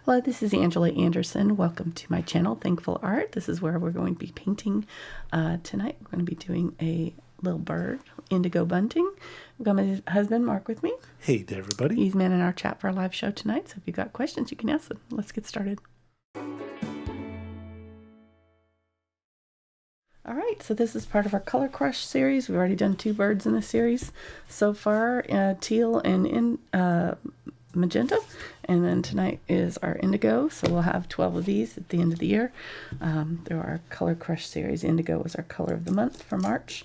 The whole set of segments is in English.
Hello, this is Angela Anderson. Welcome to my channel, Thankful Art. This is where we're going to be painting tonight. We're going to be doing a little bird, indigo bunting. I've got my husband, Mark, with me. Hey to everybody. He's manning our chat for our live show tonight, so if you've got questions, you can ask them. Let's get started. All right, so this is part of our Color Crush series. We've already done 2 birds in the series so far, Teal and Magenta, and then tonight is our indigo, so we'll have 12 of these at the end of the year. They're our Color Crush series. Indigo was our color of the month for March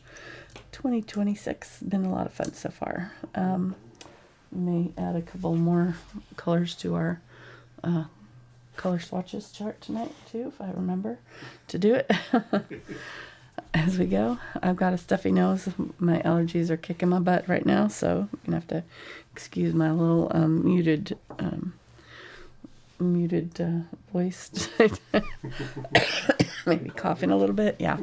2026. Been a lot of fun so far. We may add a couple more colors to our color swatches chart tonight too, if I remember to do it. As we go. I've got a stuffy nose. My allergies are kicking my butt right now, so you're gonna have to excuse my little muted voice. Maybe coughing a little bit. Yeah.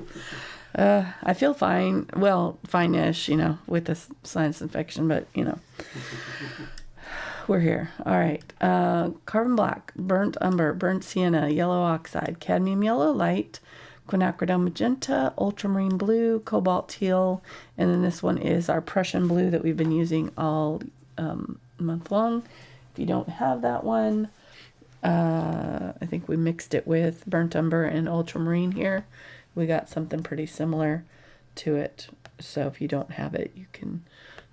I feel fine. Well, fine-ish, you know, with this sinus infection, but you know, we're here. All right. Carbon black, burnt umber, burnt sienna, yellow oxide, cadmium yellow light, Quinacridone Magenta, Ultramarine Blue, Cobalt Teal, and then this one is our Prussian Blue that we've been using all month long. If you don't have that one, I think we mixed it with Burnt Umber and Ultramarine here. We got something pretty similar to it. So if you don't have it, you can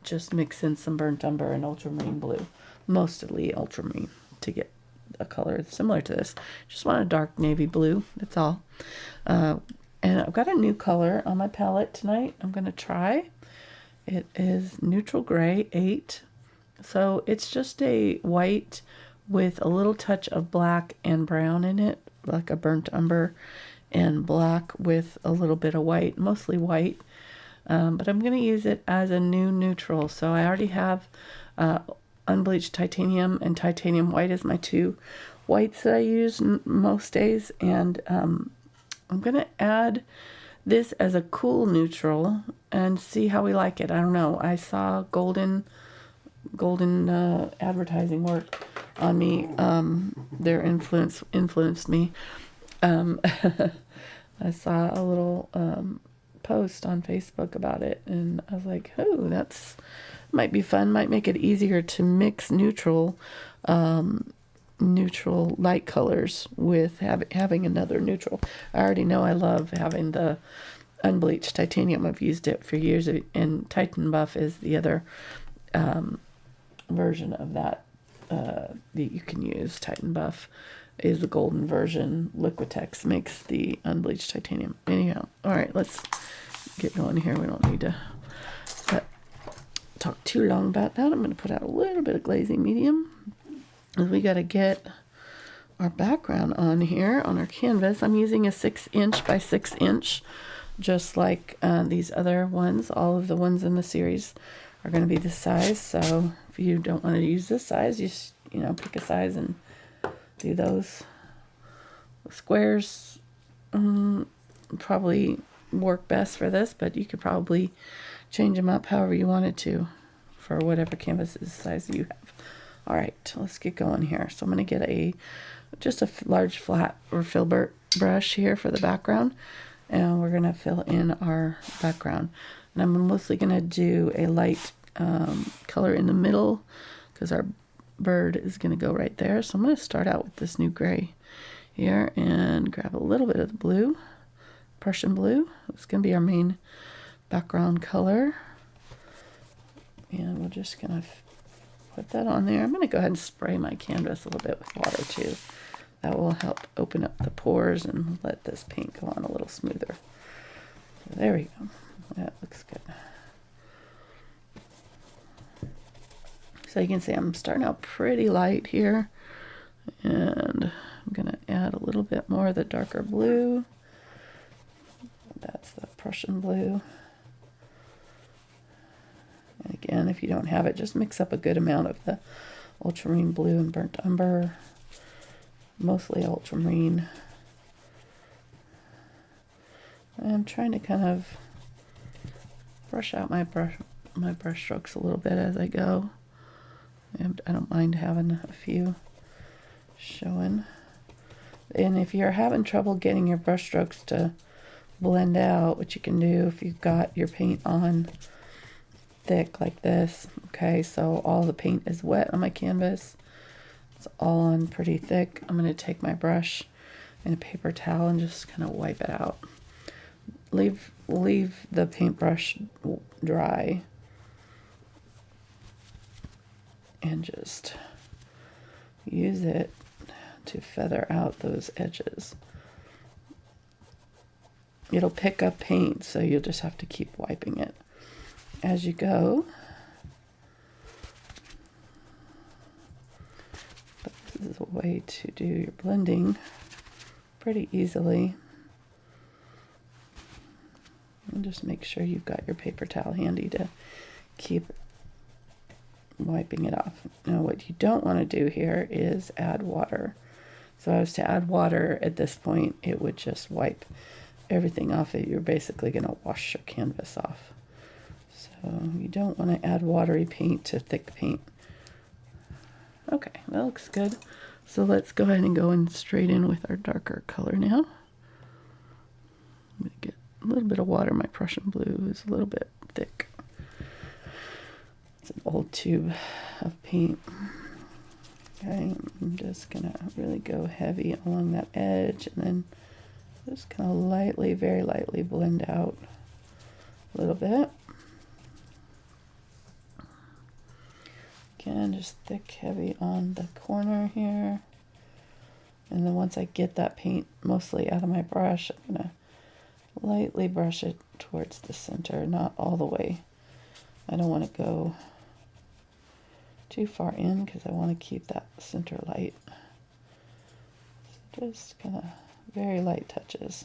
just mix in some Burnt Umber and Ultramarine Blue, mostly Ultramarine, to get a color similar to this. Just want a dark navy blue, that's all. And I've got a new color on my palette tonight I'm going to try. It is Neutral Gray 8. So it's just a white with a little touch of black and brown in it, like a burnt umber, and black with a little bit of white, mostly white. But I'm going to use it as a new neutral. So I already have Unbleached Titanium and Titanium White as my 2 whites that I use most days, and I'm going to add this as a cool neutral and see how we like it. I don't know. I saw golden advertising work on me. Their influenced me. I saw a little post on Facebook about it, and I was like, oh, that's might be fun. Might make it easier to mix neutral light colors with having another neutral. I already know I love having the Unbleached Titanium. I've used it for years, and Titan Buff is the other version of that that you can use. Titan Buff is the golden version. Liquitex makes the Unbleached Titanium. Anyhow, all right, let's get going here. We don't need to talk too long about that. I'm going to put out a little bit of glazing medium. We got to get our background on here on our canvas. I'm using a 6" by 6", just like these other ones. All of the ones in the series are going to be this size. So if you don't want to use this size, you know, pick a size and do those. Squares probably work best for this, but you could probably change them up however you wanted to for whatever canvas size you have. All right, let's get going here. So I'm going to get just a large flat or filbert brush here for the background, and we're going to fill in our background. And I'm mostly going to do a light color in the middle because our bird is going to go right there. So I'm going to start out with this new gray here and grab a little bit of the blue, Prussian blue. It's going to be our main background color, and we're just going to put that on there. I'm going to go ahead and spray my canvas a little bit with water too. That will help open up the pores and let this paint go on a little smoother. So there we go. That looks good. So you can see I'm starting out pretty light here, and I'm going to add a little bit more of the darker blue. That's the Prussian blue. And again, if you don't have it, just mix up a good amount of the Ultramarine Blue and Burnt Umber, mostly Ultramarine. I'm trying to kind of brush out my brush strokes a little bit as I go. And I don't mind having a few showing. And if you're having trouble getting your brush strokes to blend out, what you can do if you've got your paint on thick like this, okay, so all the paint is wet on my canvas, it's all on pretty thick, I'm going to take my brush and a paper towel and just kind of wipe it out. Leave the paintbrush dry and just use it to feather out those edges. It'll pick up paint, so you'll just have to keep wiping it as you go. But this is a way to do your blending pretty easily. And just make sure you've got your paper towel handy to keep wiping it off. Now what you don't want to do here is add water. So if I was to add water at this point, it would just wipe everything off it. You're basically going to wash your canvas off. So you don't want to add watery paint to thick paint. Okay, that looks good. So let's go ahead and go in straight in with our darker color now. I'm going to get a little bit of water. My Prussian blue is a little bit thick. It's an old tube of paint. Okay, I'm just going to really go heavy along that edge and then just kind of lightly, very lightly blend out a little bit. Again, just thick, heavy on the corner here. And then once I get that paint mostly out of my brush, I'm going to lightly brush it towards the center, not all the way. I don't want to go too far in because I want to keep that center light. So just kind of very light touches.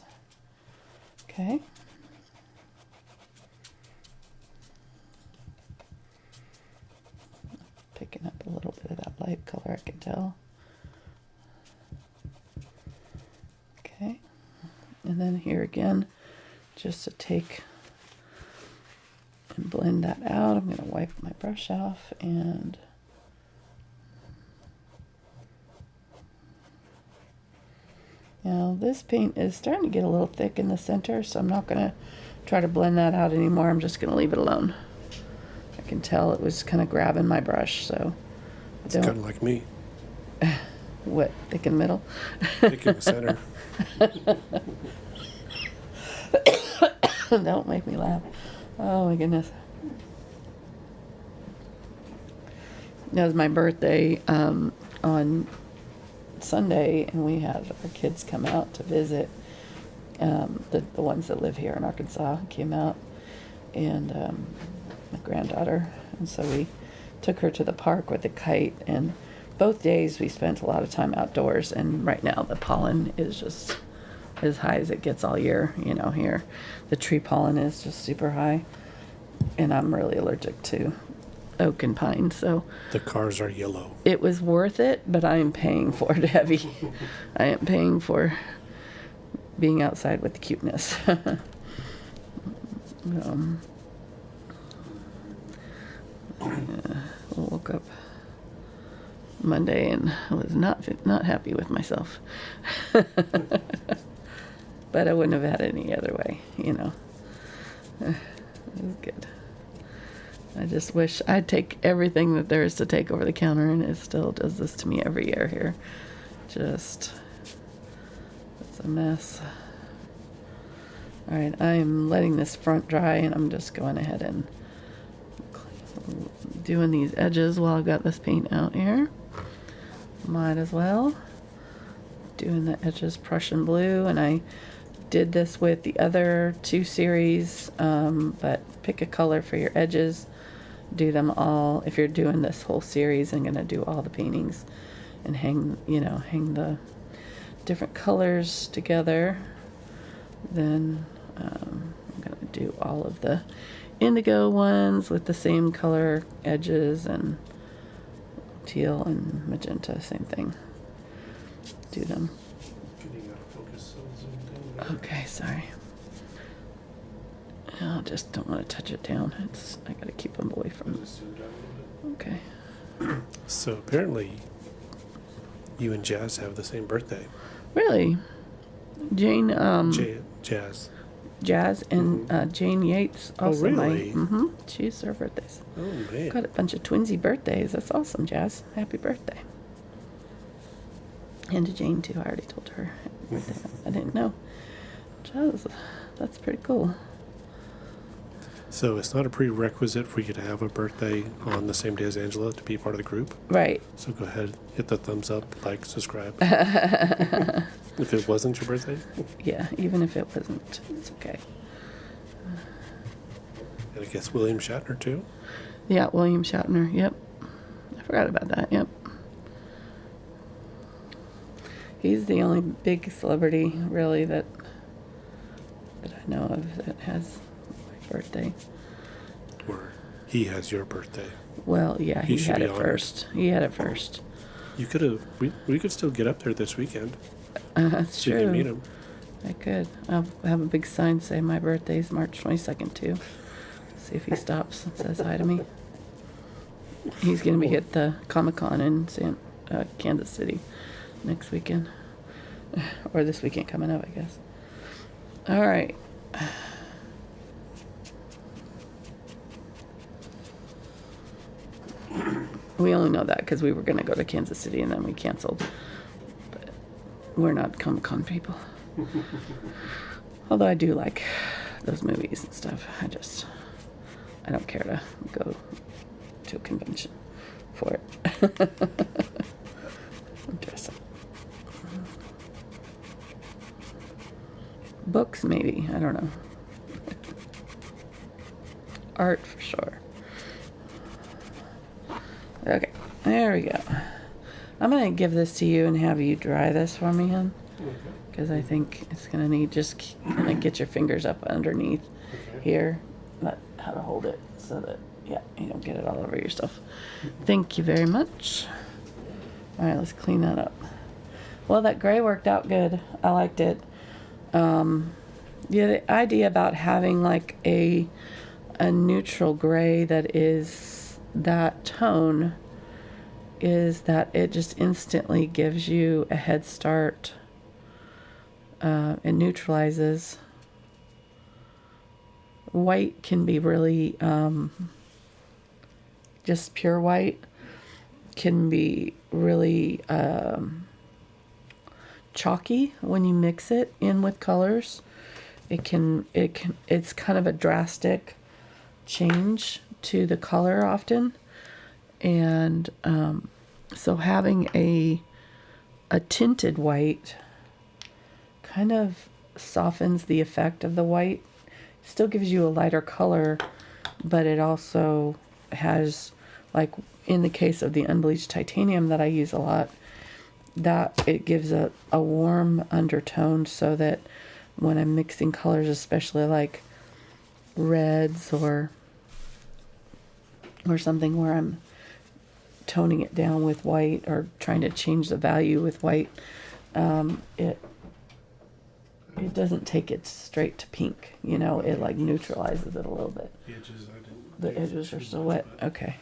Okay. Picking up a little bit of that light color, I can tell. Okay. And then here again, just to take and blend that out, I'm going to wipe my brush off and now this paint is starting to get a little thick in the center, so I'm not going to try to blend that out anymore. I'm just going to leave it alone. I can tell it was kind of grabbing my brush, so it's kind of like me. What, thick in the middle? Thick in the center. Don't make me laugh. Oh my goodness. It was my birthday on Sunday, and we had our kids come out to visit. The ones that live here in Arkansas came out, and my granddaughter, and so we took her to the park with a kite, and both days we spent a lot of time outdoors, and right now the pollen is just as high as it gets all year, you know, here. The tree pollen is just super high, and I'm really allergic to oak and pine, so the cars are yellow. It was worth it, but I am paying for it heavy. I am paying for being outside with the cuteness. I woke up Monday and I was not happy with myself. But I wouldn't have had it any other way, you know. It was good. I just wish I'd take everything that there is to take over the counter, and it still does this to me every year here. Just, it's a mess. All right, I'm letting this front dry, and I'm just going ahead and doing these edges while I've got this paint out here. Might as well. Doing the edges Prussian blue, and I did this with the other two series, but pick a color for your edges. Do them all. If you're doing this whole series, I'm going to do all the paintings and hang the different colors together. Then I'm going to do all of the indigo ones with the same color edges, and teal and magenta, same thing. Do them. Getting out of focus. Okay, sorry. I just don't want to touch it down. I got to keep them away from. Okay. So apparently You and Jazz have the same birthday. Really? Jane, Jazz. Jazz and Jane Yates also really? She's her birthdays. Oh, man. Got a bunch of twinsy birthdays. That's awesome, Jazz. Happy birthday. And to Jane, too. I already told her happy birthday. I didn't know. Jazz, that's pretty cool. So it's not a prerequisite for you to have a birthday on the same day as Angela to be part of the group. Right. So go ahead, hit the thumbs up, like, subscribe. If it wasn't your birthday. Yeah, even if it wasn't, it's okay. And I guess William Shatner, too. Yeah, William Shatner. Yep. I forgot about that. Yep. He's the only big celebrity, really, that I know of that has my birthday. Or he has your birthday. Well, yeah, he should had be it honored. first. He had it first. You could have. We could still get up there this weekend. That's So you true. can meet him. I could. I'll have a big sign say my birthday's March 22nd, too. See if he stops and says hi to me. He's going to be at the Comic-Con in Kansas City next weekend. Or this weekend coming up, I guess. All right. We only know that because we were going to go to Kansas City and then we canceled. But we're not Comic-Con people. Although I do like those movies and stuff. I don't care to go to a convention for it. Dress up. Books, maybe. I don't know. Art, for sure. Okay, there we go. I'm going to give this to you and have you dry this for me, hon. Because I think it's going to need just kind of get your fingers up underneath here. Not how to hold it so that, yeah, you don't get it all over your stuff. Thank you very much. All right, let's clean that up. Well, that gray worked out good. I liked it. The idea about having like a neutral gray that is that tone is that it just instantly gives you a head start. It neutralizes. White can be really just pure white can be really chalky when you mix it in with colors. It's kind of a drastic change to the color often, and so having a tinted white kind of softens the effect of the white. Still gives you a lighter color, but it also has, like in the case of the unbleached titanium that I use a lot, that it gives a warm undertone so that when I'm mixing colors, especially like reds or something where I'm toning it down with white or trying to change the value with white, it doesn't take it straight to pink, you know, it like neutralizes it a little bit. The edges are so wet. Okay.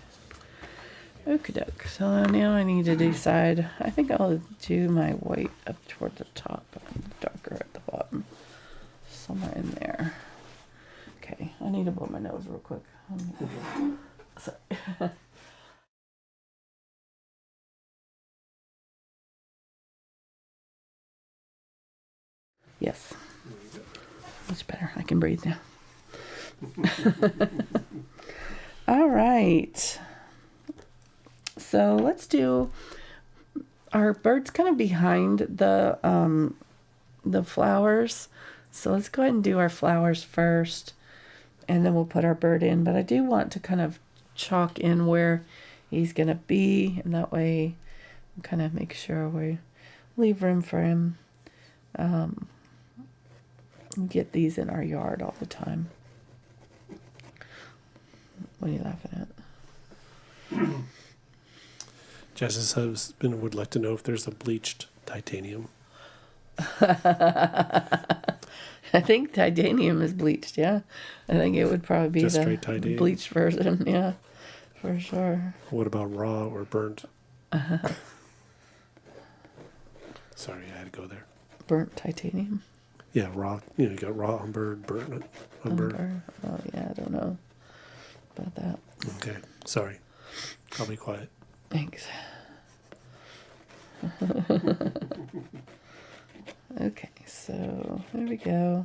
Okie doke. So now I need to decide. I think I'll do my white up toward the top and darker at the bottom. Somewhere in there. Okay. I need to blow my nose real quick. Sorry. Yes. Much better. I can breathe now. All right. So let's do our bird's kind of behind the flowers. So let's go ahead and do our flowers first, and then we'll put our bird in. But I do want to kind of chalk in where he's going to be, and that way kind of make sure we leave room for him. Get these in our yard all the time. What are you laughing at? Jess's husband would like to know if there's a bleached titanium. I think titanium is bleached, yeah. I think it would probably be Just the straight titanium? bleached version, yeah, for sure. What about raw or burnt? Sorry, I had to go there. Burnt titanium. Yeah, raw. You know, you got raw umber, burnt umber. Umber. Oh yeah, I don't know about that. Okay, sorry. I'll be quiet. Thanks. Okay, so there we go.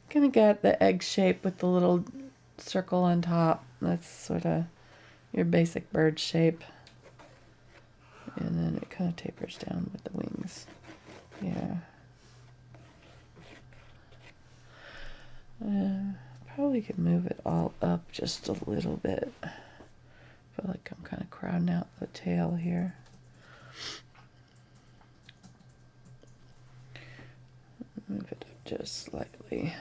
Kind of got the egg shape with the little circle on top. That's sort of your basic bird shape. And then it kind of tapers down with the wings. Yeah. Probably could move it all up just a little bit. I feel like I'm kind of crowding out the tail here. Move it up just slightly.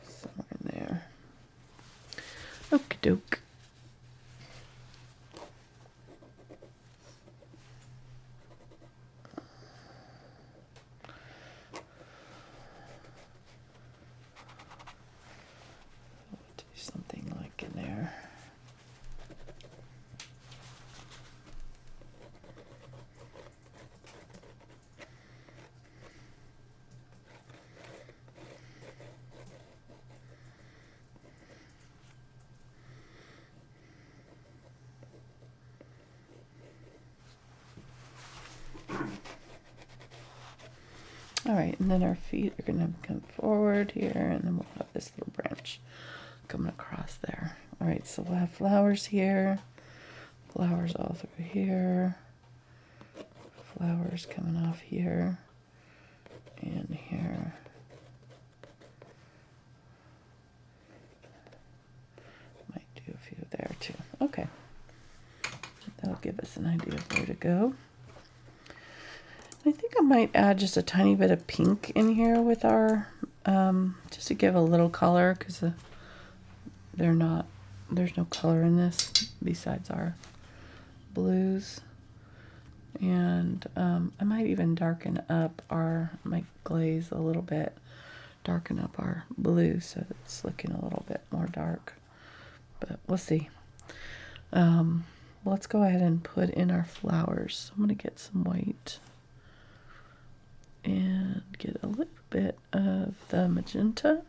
Somewhere in there. Okie doke. Do something like in there. All right, and then our feet are gonna come forward here, and then we'll have this little branch coming across there. All right, so we'll have flowers here, flowers all through here, flowers coming off here, and here. Might do a few there too. Okay, that'll give us an idea of where to go. I think I might add just a tiny bit of pink in here with our, just to give a little color, because there's no color in this besides our blues. And I might even darken up my glaze a little bit, darken up our blue so that it's looking a little bit more dark. But we'll see. Let's go ahead and put in our flowers. I'm going to get some white. And get a little bit of the magenta,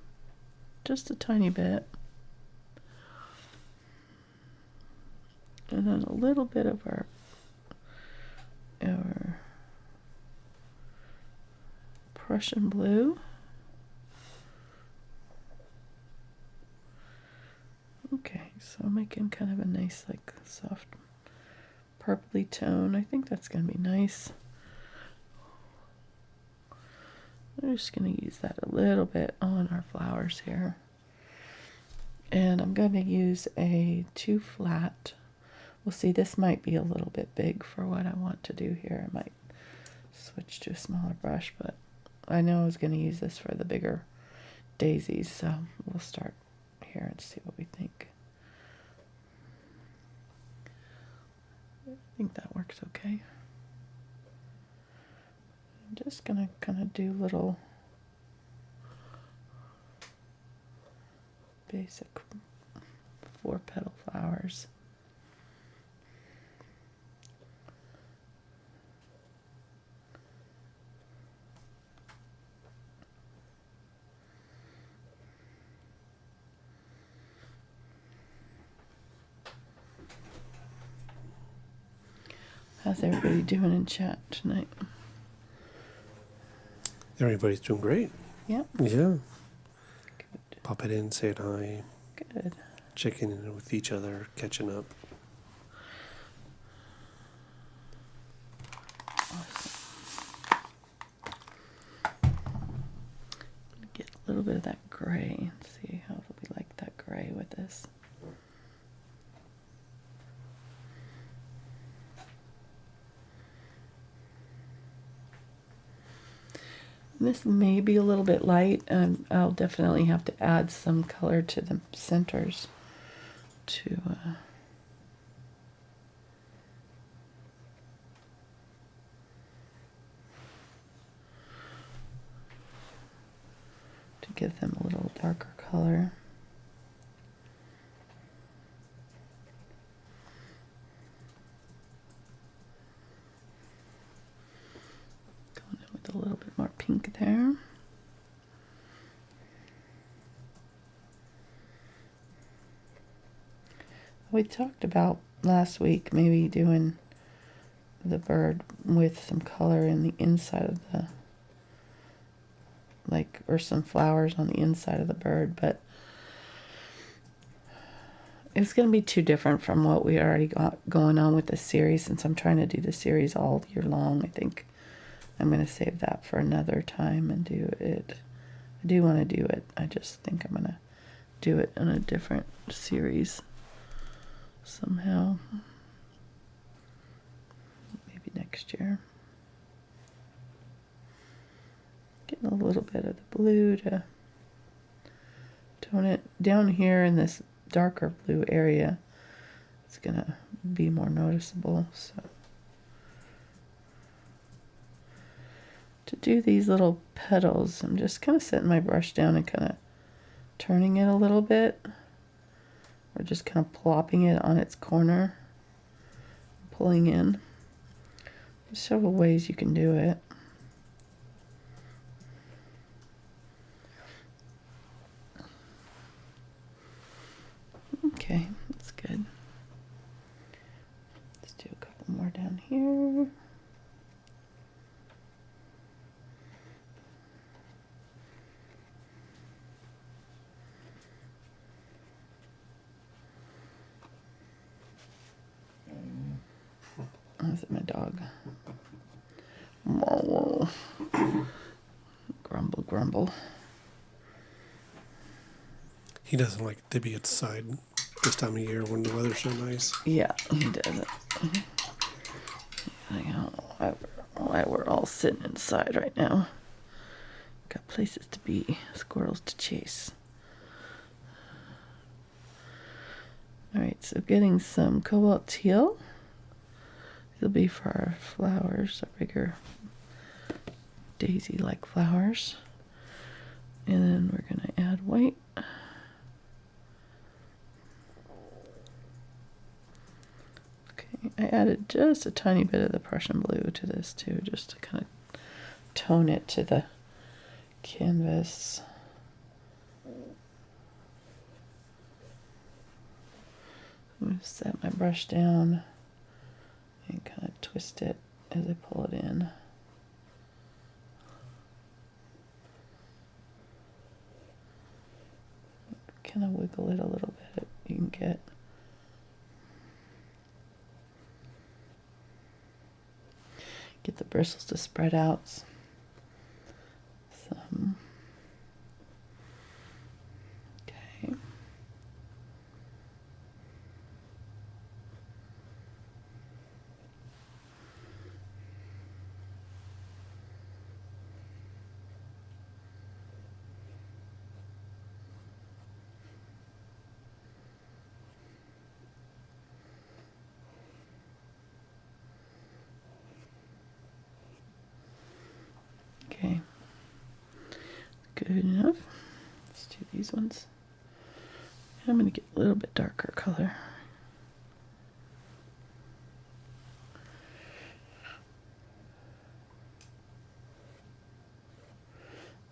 just a tiny bit. And then a little bit of our Prussian blue. Okay, so I'm making kind of a nice, like, soft purpley tone. I think that's going to be nice. I'm just going to use that a little bit on our flowers here. And I'm going to use a 2 flat. We'll see, this might be a little bit big for what I want to do here. I might switch to a smaller brush, but I know I was going to use this for the bigger daisies, so we'll start here and see what we think. I think that works okay. I'm just going to kind of do little basic 4-petal flowers. How's everybody doing in chat tonight? Everybody's doing great. Yep. Yeah. Good. Pop it in, say hi. Good. Checking in with each other, catching up. Awesome. Get a little bit of that gray. See how we like that gray with this. This may be a little bit light, and I'll definitely have to add some color to the centers to give them a little darker color. pink there. We talked about last week maybe doing the bird with some color in the inside of the, like, or some flowers on the inside of the bird, but it's going to be too different from what we already got going on with the series. Since I'm trying to do the series all year long, I think I'm going to save that for another time and do it. I do want to do it. I just think I'm going to do it in a different series somehow. Maybe next year. Getting a little bit of the blue to tone it down here in this darker blue area. It's going to be more noticeable. So to do these little petals, I'm just kind of setting my brush down and kind of turning it a little bit, or just kind of plopping it on its corner, pulling in. There's several ways you can do it. Okay, that's good. Let's do a couple more down here. Is it my dog? Grumble, grumble. He doesn't like to be outside this time of year when the weather's so nice. Yeah, he doesn't. I don't know why we're all sitting inside right now. Got places to be, squirrels to chase. Alright, so getting some Cobalt Teal. These will be for our flowers, our bigger daisy-like flowers. And then we're going to add white. Okay, I added just a tiny bit of the Prussian blue to this too, just to kind of tone it to the canvas. I'm going to set my brush down and kind of twist it as I pull it in. Kind of wiggle it a little bit. You can get the bristles to spread out some. Okay. Okay, good enough. Let's do these ones. I'm going to get a little bit darker color.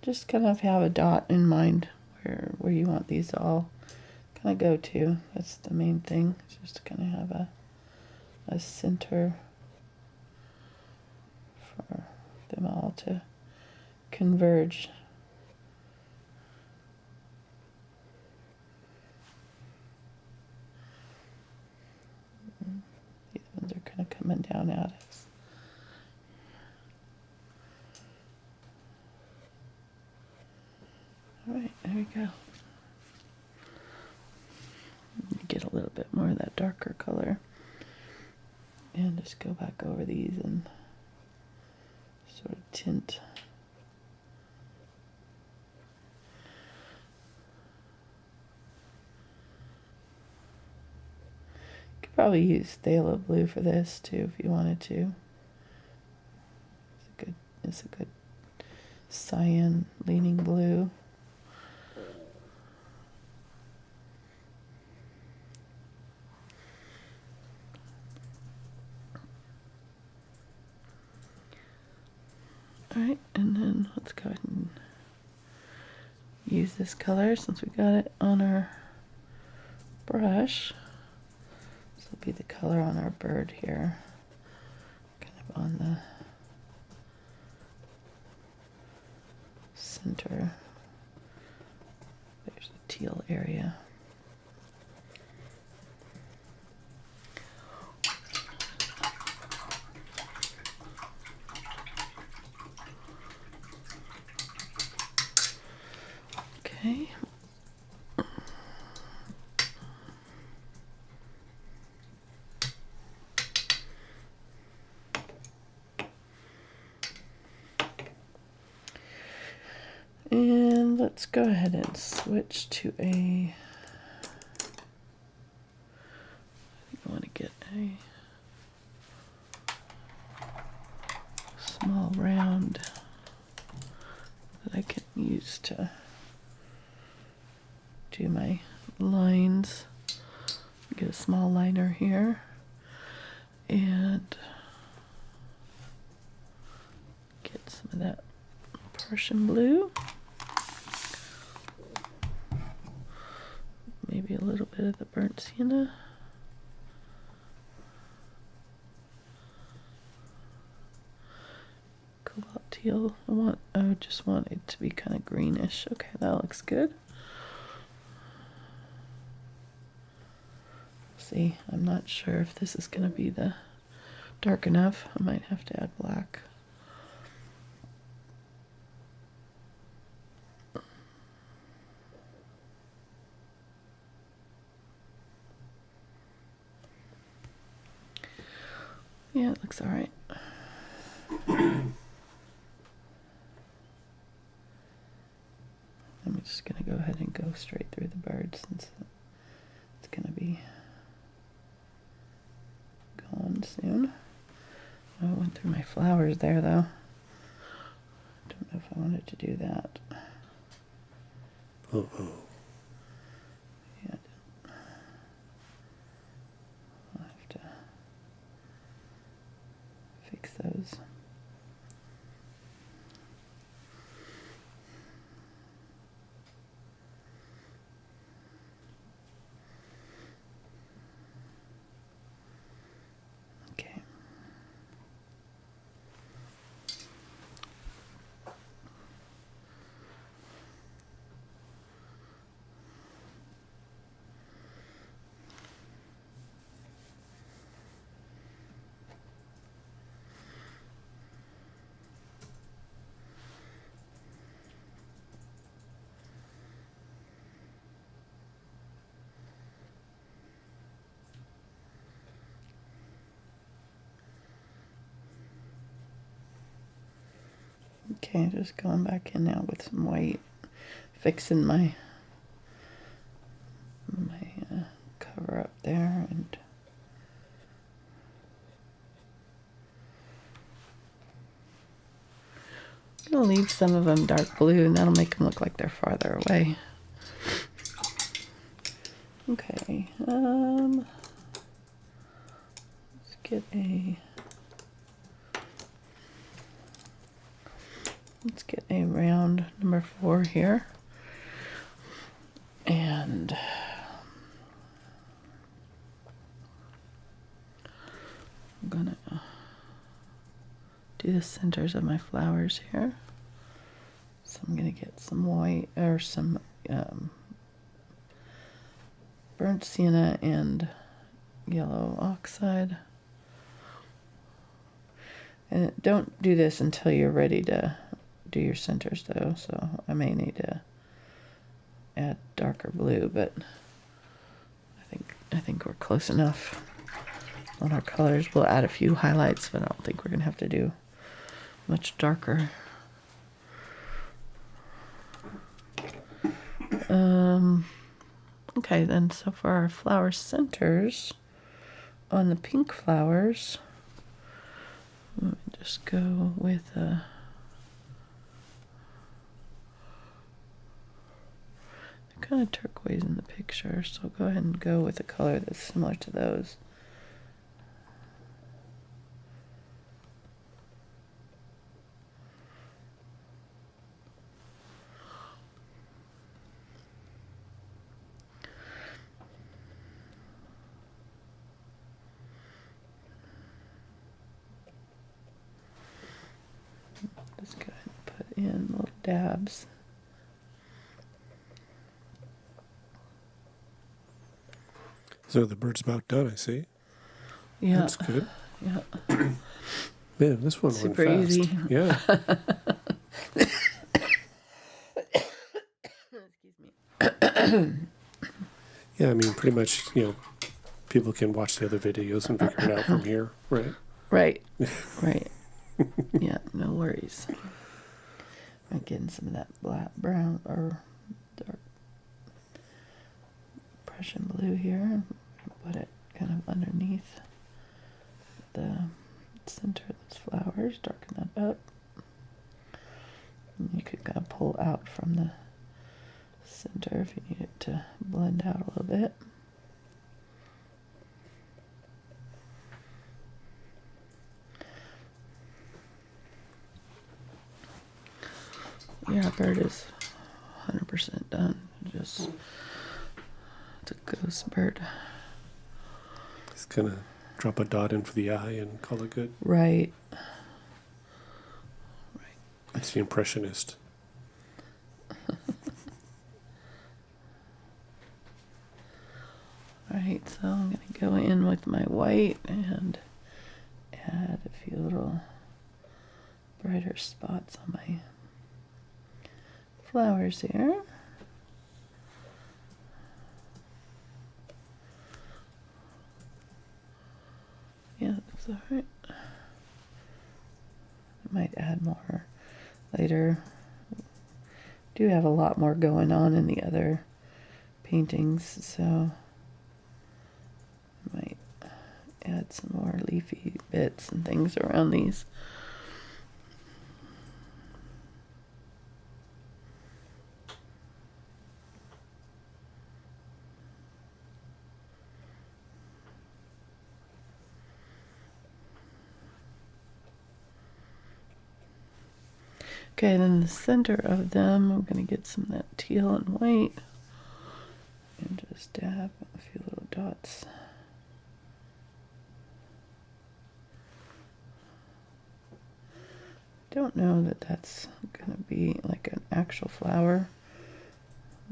Just kind of have a dot in mind where you want these to all kind of go to. That's the main thing. Just to kind of have a center for them all to converge. These ones are kind of coming down at us. All right, there we go. Get a little bit more of that darker color and just go back over these and sort of tint. Could probably use Phthalo blue for this too if you wanted to. It's a good cyan leaning blue. All Alright, and then let's go ahead and use this color since we got it on our brush. This will be the color on our bird here, kind of on the center. There's the teal area. Okay. And let's go ahead and switch to I want to get a small round that I can use to do my lines. Get a small liner here and get some of that Prussian blue. Maybe a little bit of the burnt sienna. Cobalt teal. I just want it to be kind of greenish. Okay, that looks good. See, I'm not sure if this is going to be the dark enough. I might have to add black. Yeah, it looks all right. I'm just going to go ahead and go straight through the bird since it's going to be gone soon. I went through my flowers there though. Don't know if I wanted to do that. Uh-oh. Yeah, I'll have to fix those. Okay. Okay, just going back in now with some white, fixing my cover up there, and I'm gonna leave some of them dark blue, and that'll make them look like they're farther away. Okay, let's get a round number 4 here, and I'm gonna do the centers of my flowers here. So I'm gonna get some white or some burnt sienna and yellow oxide. And don't do this until you're ready to do your centers though, so I may need to add darker blue, but I think we're close enough on our colors. We'll add a few highlights, but I don't think we're gonna have to do much darker. Okay, then, so for our flower centers on the pink flowers, let me just go with a kind of turquoise in the picture, so go ahead and go with a color that's similar to those. in little dabs. So the bird's about done, I see. Yeah. That's good. Yeah. Man, this one Super went fast. easy. Yeah. Excuse me. Yeah, I mean, pretty much, people can watch the other videos and figure it out from here, right? Right. Right. Yeah, no worries. I'm getting some of that black, brown, or dark Prussian blue here. Put it kind of underneath the center of those flowers, darken that up. And you could kind of pull out from the center if you need it to blend out a little bit. Yeah, bird is 100% done. Just, it's a ghost bird. Just kind of drop a dot in for the eye and call it good. Right. It's the impressionist. Alright, so I'm going to go in with my white and add a few little brighter spots on my flowers here. Yeah, that's alright. I might add more later. Do have a lot more going on in the other paintings, so I might add some more leafy bits and things around these. Okay, then the center of them, I'm going to get some of that teal and white and just dab a few little dots. Don't know that that's going to be like an actual flower.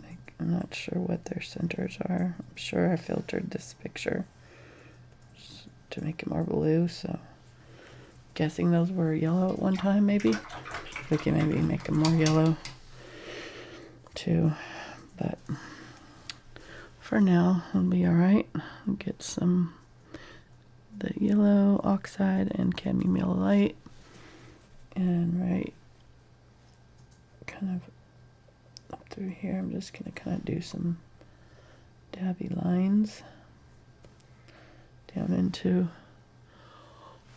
Like, I'm not sure what their centers are. I'm sure I filtered this picture to make it more blue, so guessing those were yellow at one time, maybe. We can maybe make them more yellow too, but for now it'll be all right. I'll get some the yellow oxide and cadmium yellow light, and right kind of up through here I'm just gonna kind of do some dabby lines down into,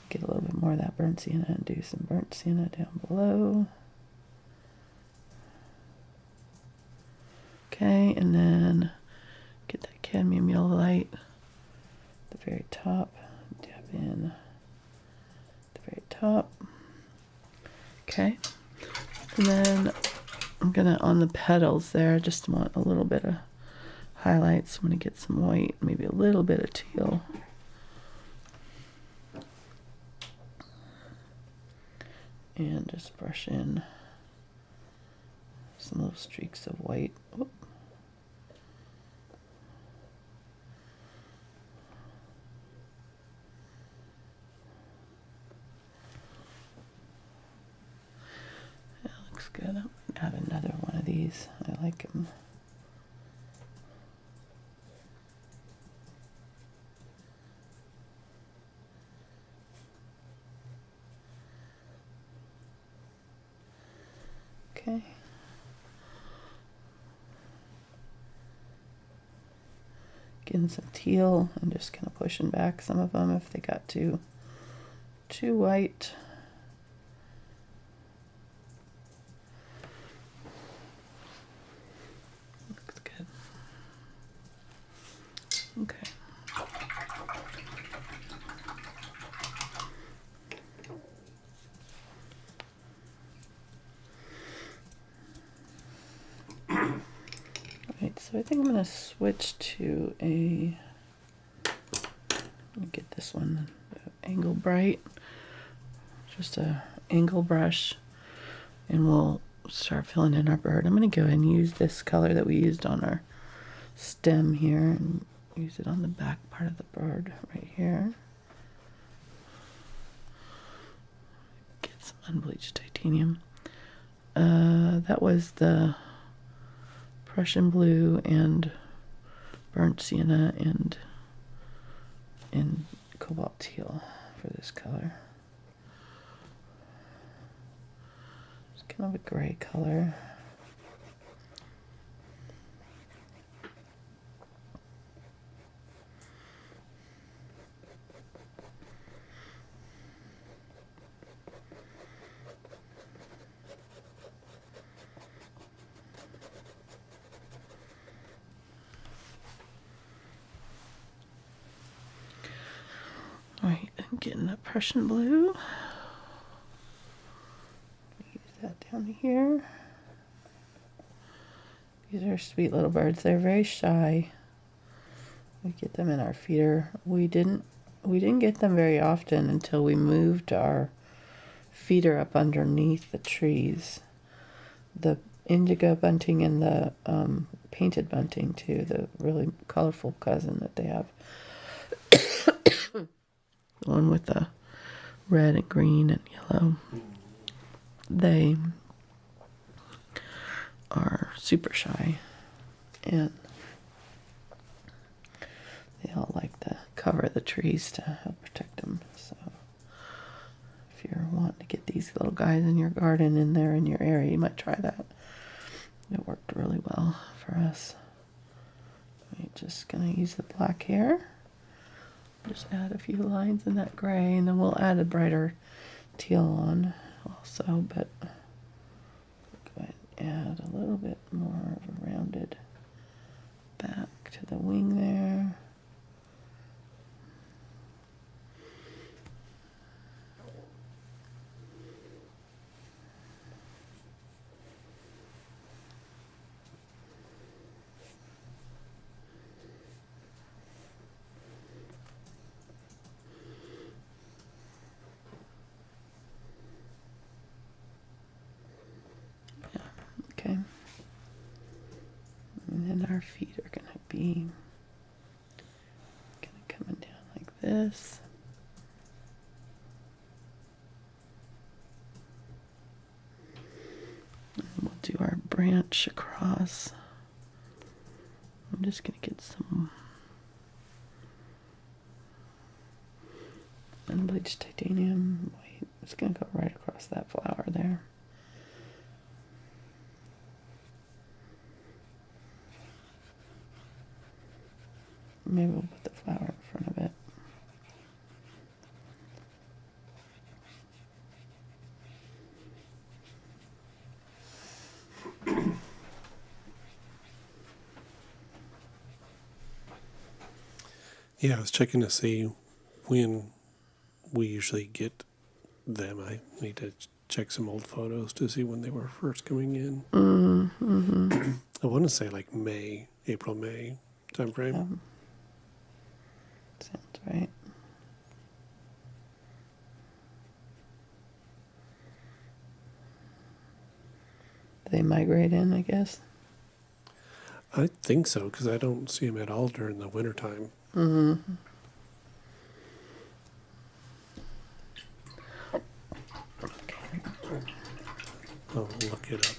get a little bit more of that burnt sienna and do some burnt sienna down below. Okay, and then get that cadmium yellow light at the very top, dab in at the very top. Okay, and then I'm gonna, on the petals there, I just want a little bit of highlights. I'm gonna get some white, maybe a little bit of teal. And just brush in some little streaks of white. Oop. That looks good. I'll add another one of these. I like them. Okay. Getting some teal and just kind of pushing back some of them if they got too white. Looks good. Okay. So I think I'm going to switch to a, let me get this one, Angle Bright, just a angle brush, and we'll start filling in our bird. I'm going to go ahead and use this color that we used on our stem here and use it on the back part of the bird right here. Get some unbleached titanium. That was the Prussian blue and burnt sienna and cobalt teal for this color. It's kind of a gray color. Alright, I'm getting a Prussian blue. Use that down here. These are sweet little birds. They're very shy. We get them in our feeder. We didn't get them very often until we moved our feeder up underneath the trees. The indigo bunting and the painted bunting too, the really colorful cousin that they have. The one with the red and green and yellow. They are super shy and they all like to cover the trees to help protect them. So if you're wanting to get these little guys in your garden in there in your area, you might try that. It worked really well for us. I'm just going to use the black here. Just add a few lines in that gray, and then we'll add a brighter teal on also, but go ahead and add a little bit more of a rounded back to the wing there. Okay, and then our feet are going to be coming down like this. And we'll do our branch across. I'm just going to get some unbleached titanium. Wait, it's going to go right across that flower there. Maybe we'll put the flower in front of it. Yeah, I was checking to see when we usually get them. I need to check some old photos to see when they were first coming in. Mm-hmm. I want to say like May, April, May time frame. Sounds right. They migrate in, I guess. I think so, because I don't see them at all during the wintertime. Mm-hmm. I'll look it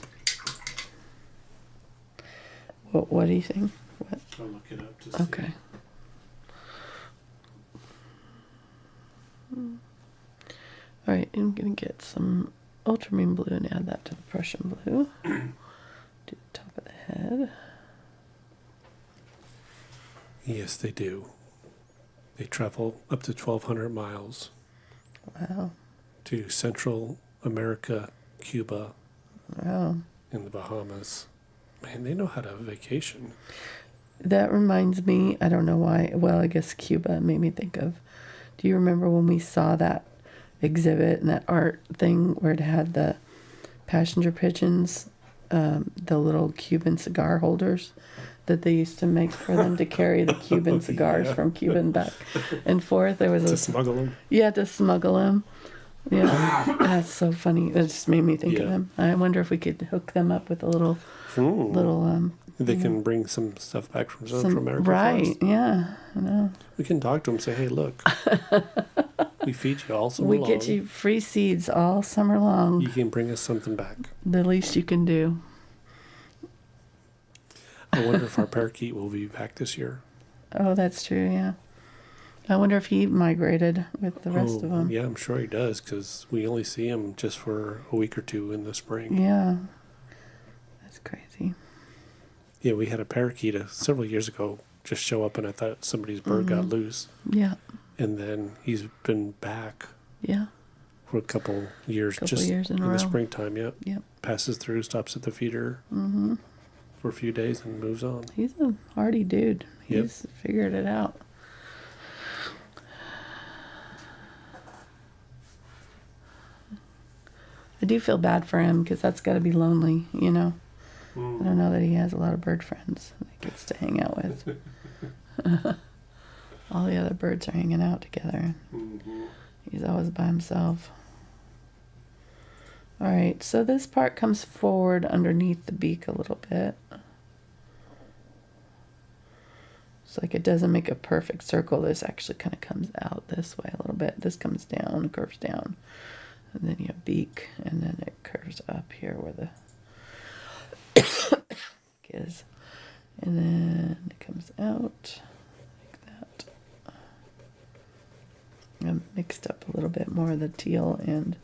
up. What do you think? What? I'll look it up to see. Okay. All right, I'm going to get some ultramarine blue and add that to the Prussian blue. Do the top of the head. Yes, they do. They travel up to 1,200 miles Wow. to Central America, Cuba, Wow. and the Bahamas. Man, they know how to vacation. That reminds me, I don't know why, well, I guess Cuba made me think of, do you remember when we saw that exhibit and that art thing where it had the passenger pigeons, the little Cuban cigar holders that they used to make for them to carry the Cuban cigars from Cuba and back and forth? There was To smuggle them? Yeah, to smuggle them. Yeah, that's so funny. It just made me think of Yeah. him. I wonder if we could hook them up with a little They can bring some stuff back from Central America right, for us. yeah, I know. We can talk to them and say, hey, look, we feed you all summer We long. get you free seeds all summer long. You can bring us something back. The least you can do. I wonder if our parakeet will be back this year. Oh, that's true, yeah. I wonder if he migrated with the rest of them. Yeah, I'm sure he does, because we only see him just for a week or two in the spring. Yeah. That's crazy. Yeah, we had a parakeet several years ago just show up, and I thought somebody's bird got loose. Yeah. And then he's been back Yeah. for a couple years, Years in a the row. springtime. Yep. Yep. Passes through, stops at the feeder for a few days, and moves on. He's a hardy dude. Yep. He's figured it out. I do feel bad for him because that's got to be lonely, you know. I don't know that he has a lot of bird friends that he gets to hang out with. All the other birds are hanging out together. He's always by himself. All right, so this part comes forward underneath the beak a little bit. It's like it doesn't make a perfect circle. This actually kind of comes out this way a little bit. This comes down, curves down. And then you have beak, and then it curves up here where the is. And then it comes out like that. I mixed up a little bit more of the teal and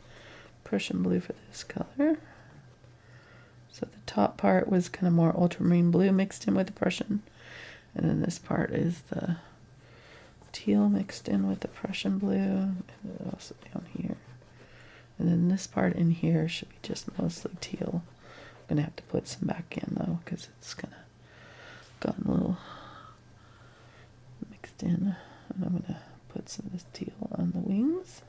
Prussian blue for this color. So the top part was kind of more ultramarine blue mixed in with the Prussian. And then this part is the teal mixed in with the Prussian blue. And then also down here. And then this part in here should be just mostly teal. I'm going to have to put some back in though, because it's kind of gotten a little mixed in. And I'm going to put some of this teal on the wings.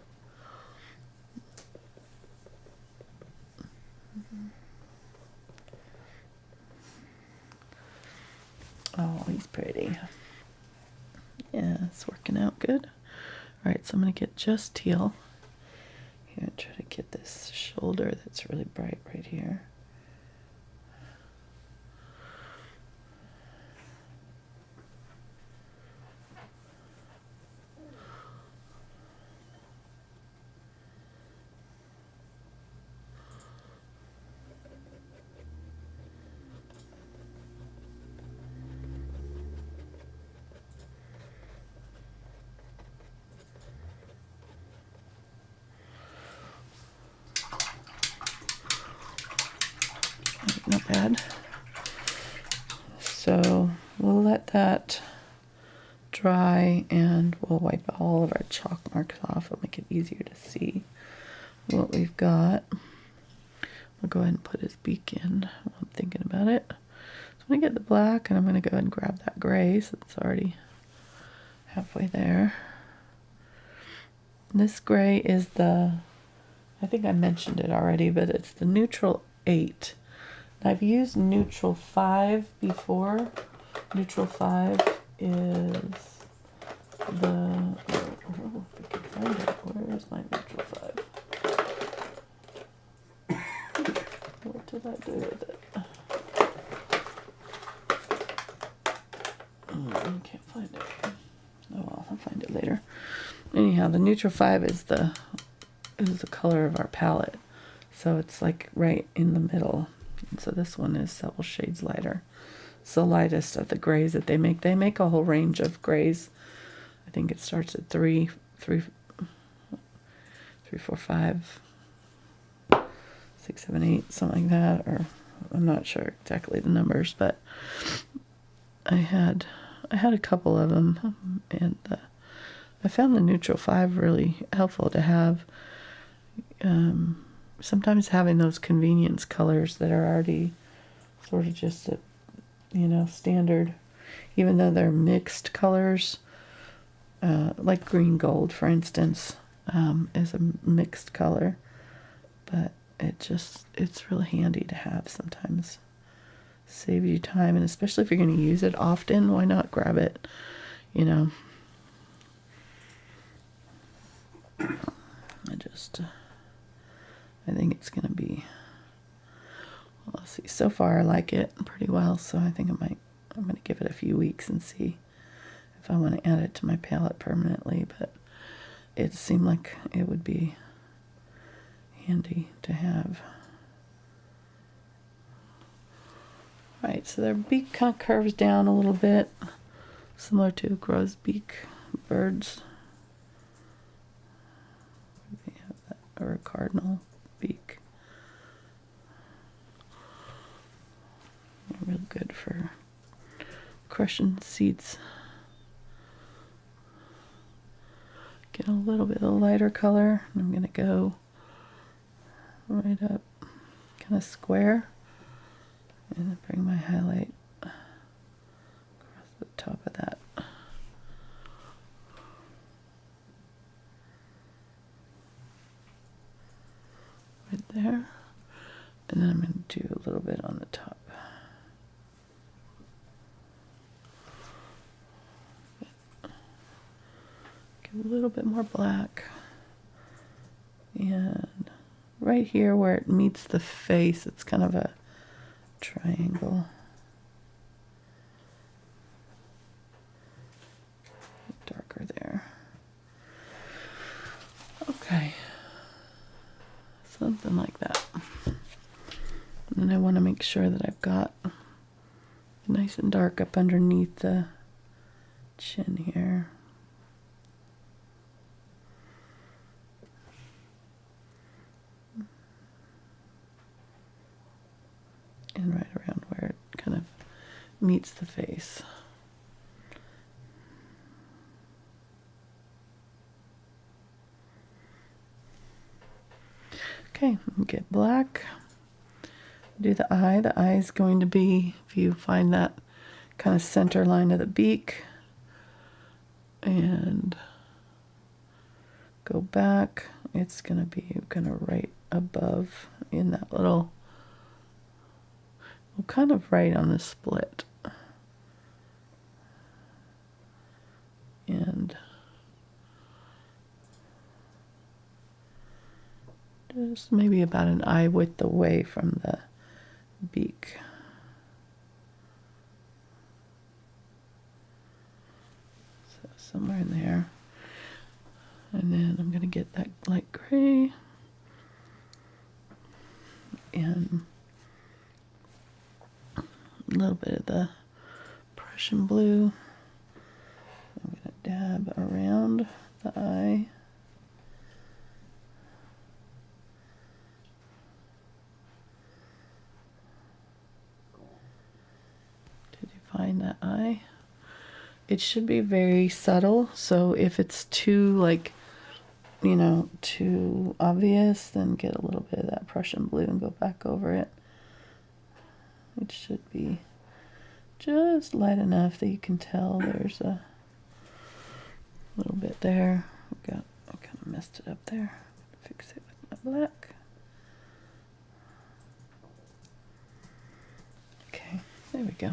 Oh, he's pretty. Yeah, it's working out good. All right, so I'm going to get just teal. Here, try to get this shoulder that's really bright right here. Not bad. So we'll let that dry and we'll wipe all of our chalk marks off. It'll make it easier to see what we've got. We'll go ahead and put his beak in while I'm thinking about it. So I'm going to get the black and I'm going to go ahead and grab that gray so it's already halfway there. This gray is the, I think I mentioned it already, but it's the neutral 8. I've used neutral 5 before. Neutral 5 is the, oh, if I can find it, where is my neutral 5? What did I do with it? I can't find it. Oh well, I'll find it later. Anyhow, the neutral 5 is the color of our palette. So it's like right in the middle. And so this one is several shades lighter. It's the lightest of the grays that they make. They make a whole range of grays. I think it starts at 3, 4, 5, 6, 7, 8, something like that. Or I'm not sure exactly the numbers, but I had a couple of them, and I found the neutral 5 really helpful to have. Sometimes having those convenience colors that are already sort of just, standard, even though they're mixed colors, like green gold, for instance, is a mixed color, but it's really handy to have sometimes. Save you time, and especially if you're going to use it often, why not grab it, I just I think it's going to be, well, let's see. So far I like it pretty well, so I think I'm going to give it a few weeks and see if I want to add it to my palette permanently, but it seemed like it would be handy to have. Right, so their beak kind of curves down a little bit, similar to a grosbeak bird's. They have that, or a cardinal beak. They're real good for crushing seeds. Get a little bit of a lighter color. I'm going to go right up, kind of square, and then bring my highlight across the top of that. Right there. And then I'm going to do a little bit on the top. Get a little bit more black. And right here where it meets the face, it's kind of a triangle. Darker there. Okay. Something like that. And then I want to make sure that I've got nice and dark up underneath the chin here. And right around where it kind of meets the face. Okay, get black. Do the eye. The eye is going to be, if you find that kind of center line of the beak, and go back, it's going to be kind of right above in that little, well, kind of right on the split. And just maybe about an eye width away from the beak. So somewhere in there. And then I'm going to get that light gray and a little bit of the Prussian blue. I'm going to dab around the eye. Define that eye. It should be very subtle, so if it's too, like, you know, too obvious, then get a little bit of that Prussian blue and go back over it. It should be just light enough that you can tell there's a little bit there. I kind of messed it up there. Fix it with my black. Okay, there we go.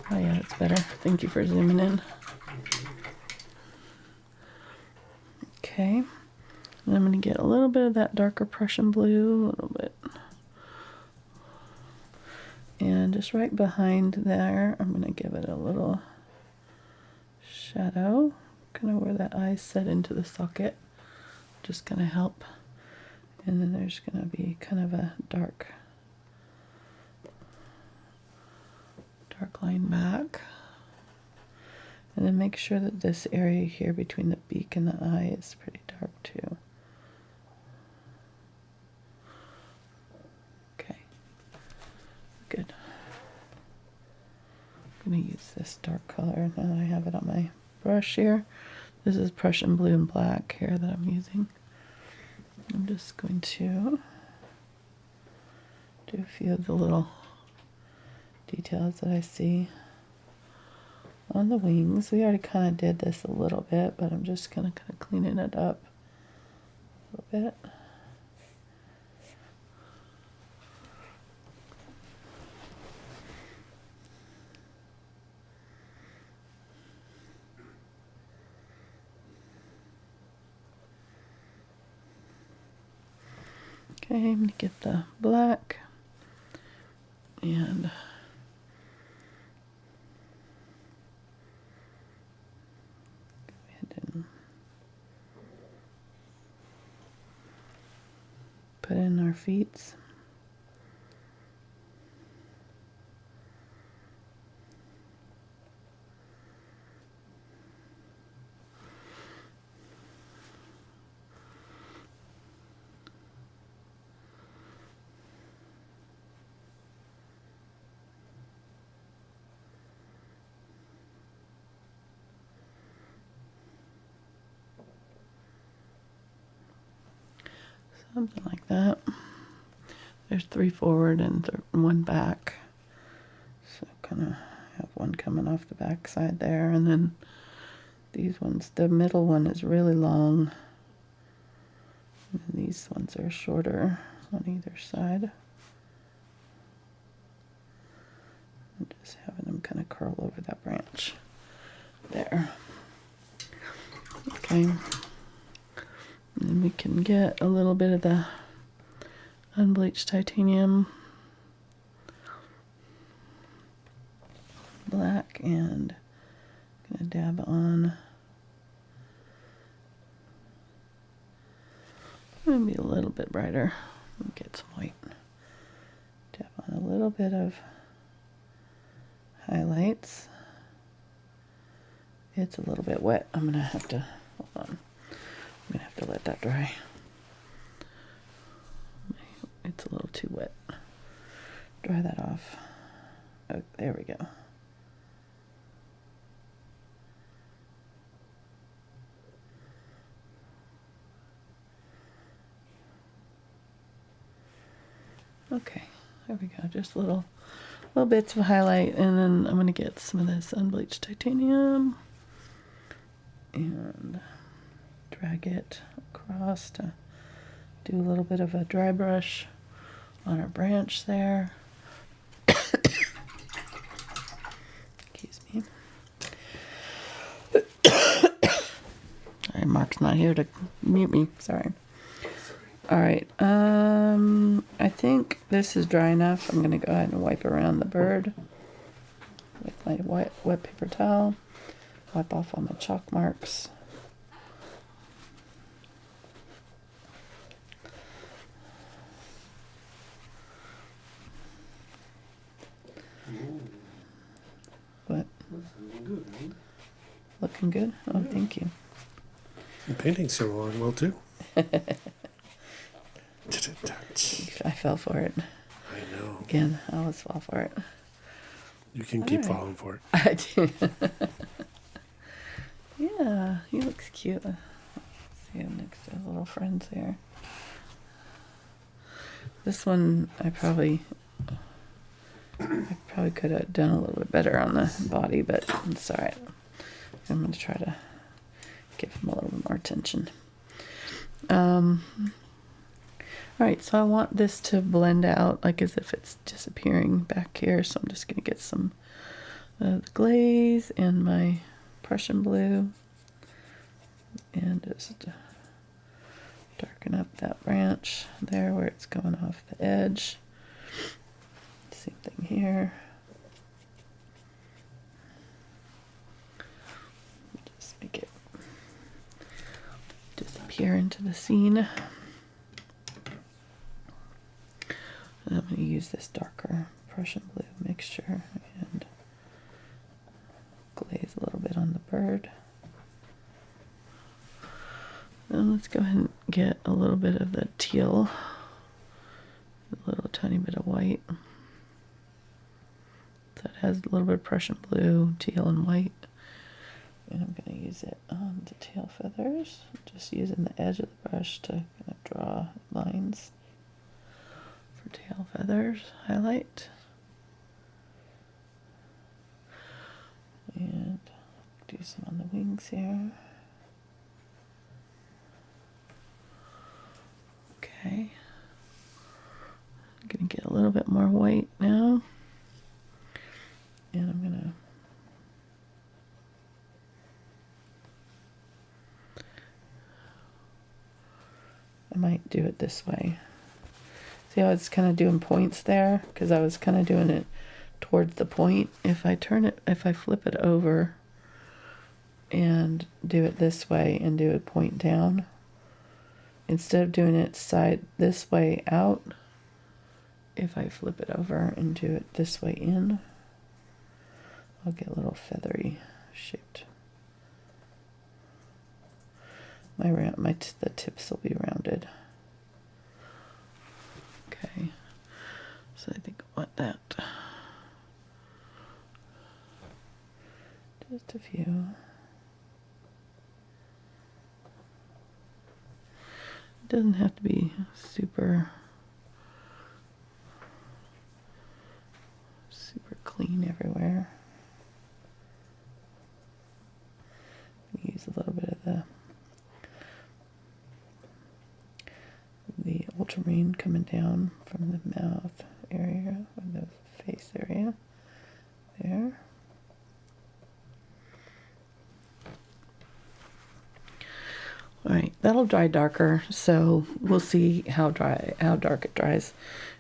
Oh yeah, that's better. Thank you for zooming in. Okay, and I'm going to get a little bit of that darker Prussian blue, a little bit. And just right behind there, I'm going to give it a little shadow, kind of where that eye's set into the socket. Just going to help. And then there's going to be kind of a dark line back. And then make sure that this area here between the beak and the eye is pretty dark too. Okay, good. I'm going to use this dark color now that I have it on my brush here. This is Prussian blue and black here that I'm using. I'm just going to do a few of the little details that I see on the wings. We already kind of did this a little bit, but I'm just going to kind of cleaning it up a little bit. Okay, I'm gonna get the black and go ahead and put in our feet. Something like that. There's 3 forward and 1 back. So kind of have one coming off the back side there. And then these ones, the middle one is really long. And these ones are shorter on either side. And just having them kind of curl over that branch. There. Okay. And then we can get a little bit of the unbleached titanium black and I'm gonna dab on maybe a little bit brighter. Get some white. Dab on a little bit of highlights. It's a little bit wet. I'm gonna have to hold on. I'm gonna have to let that dry. It's a little too wet. Dry that off. Oh, there we go. Okay, there we go. Just little bits of highlight, and then I'm gonna get some of this unbleached titanium and drag it across to do a little bit of a dry brush on our branch there. Excuse me. Sorry, Mark's not here to mute me. Sorry. All right. I think this is dry enough. I'm gonna go ahead and wipe around the bird with my wet paper towel. Wipe off all my chalk marks. What? Looking good, right? Looking good? Oh, Yeah. Thank you. The painting's coming along well, too. I fell for it. I know. Again, I always fall for it. You can All keep right. falling for it. I do. Yeah, he looks cute. See him next to his little friends here. This one, I probably could have done a little bit better on the body, but it's all right. I'm going to try to give him a little bit more attention. All right, so I want this to blend out like as if it's disappearing back here. So I'm just going to get some of the glaze and my Prussian blue and just darken up that branch there where it's going off the edge. Same thing here. Just make it disappear into the scene. And I'm going to use this darker Prussian blue mixture and glaze a little bit on the bird. Then let's go ahead and get a little bit of the teal, a little tiny bit of white. So it has a little bit of Prussian blue, teal, and white. And I'm going to use it on the tail feathers, just using the edge of the brush to kind of draw lines for tail feathers, highlight. And do some on the wings here. Okay. I'm going to get a little bit more white now. And I'm going to I might do it this way. See how it's kind of doing points there? Because I was kind of doing it towards the point. If I flip it over and do it this way and do a point down, instead of doing it side this way out, if I flip it over and do it this way in, I'll get a little feathery shaped. The tips will be rounded. Okay, so I think I want that. Just a few. It doesn't have to be super clean everywhere. Use a little bit of the ultramarine coming down from the mouth area, or the face area there. All right, that'll dry darker, so we'll see how dark it dries.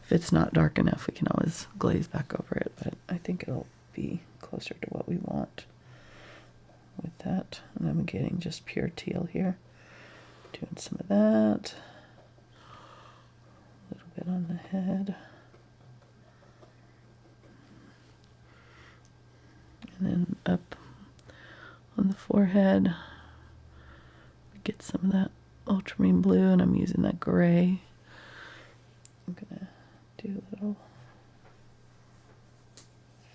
If it's not dark enough, we can always glaze back over it, but I think it'll be closer to what we want with that. And I'm getting just pure teal here. Doing some of that. A little bit on the head. And then up on the forehead. Get some of that ultramarine blue, and I'm using that gray. I'm gonna do little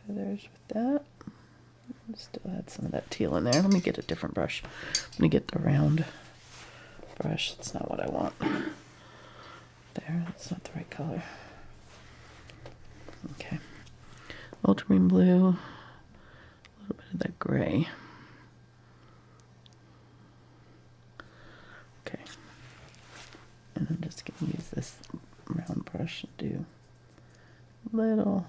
feathers with that. Still add some of that teal in there. Let me get a different brush. Let me get the round brush. That's not what I want. There, that's not the right color. Okay. Ultramarine blue, a little bit of that gray. Okay. And I'm just going to use this round brush and do little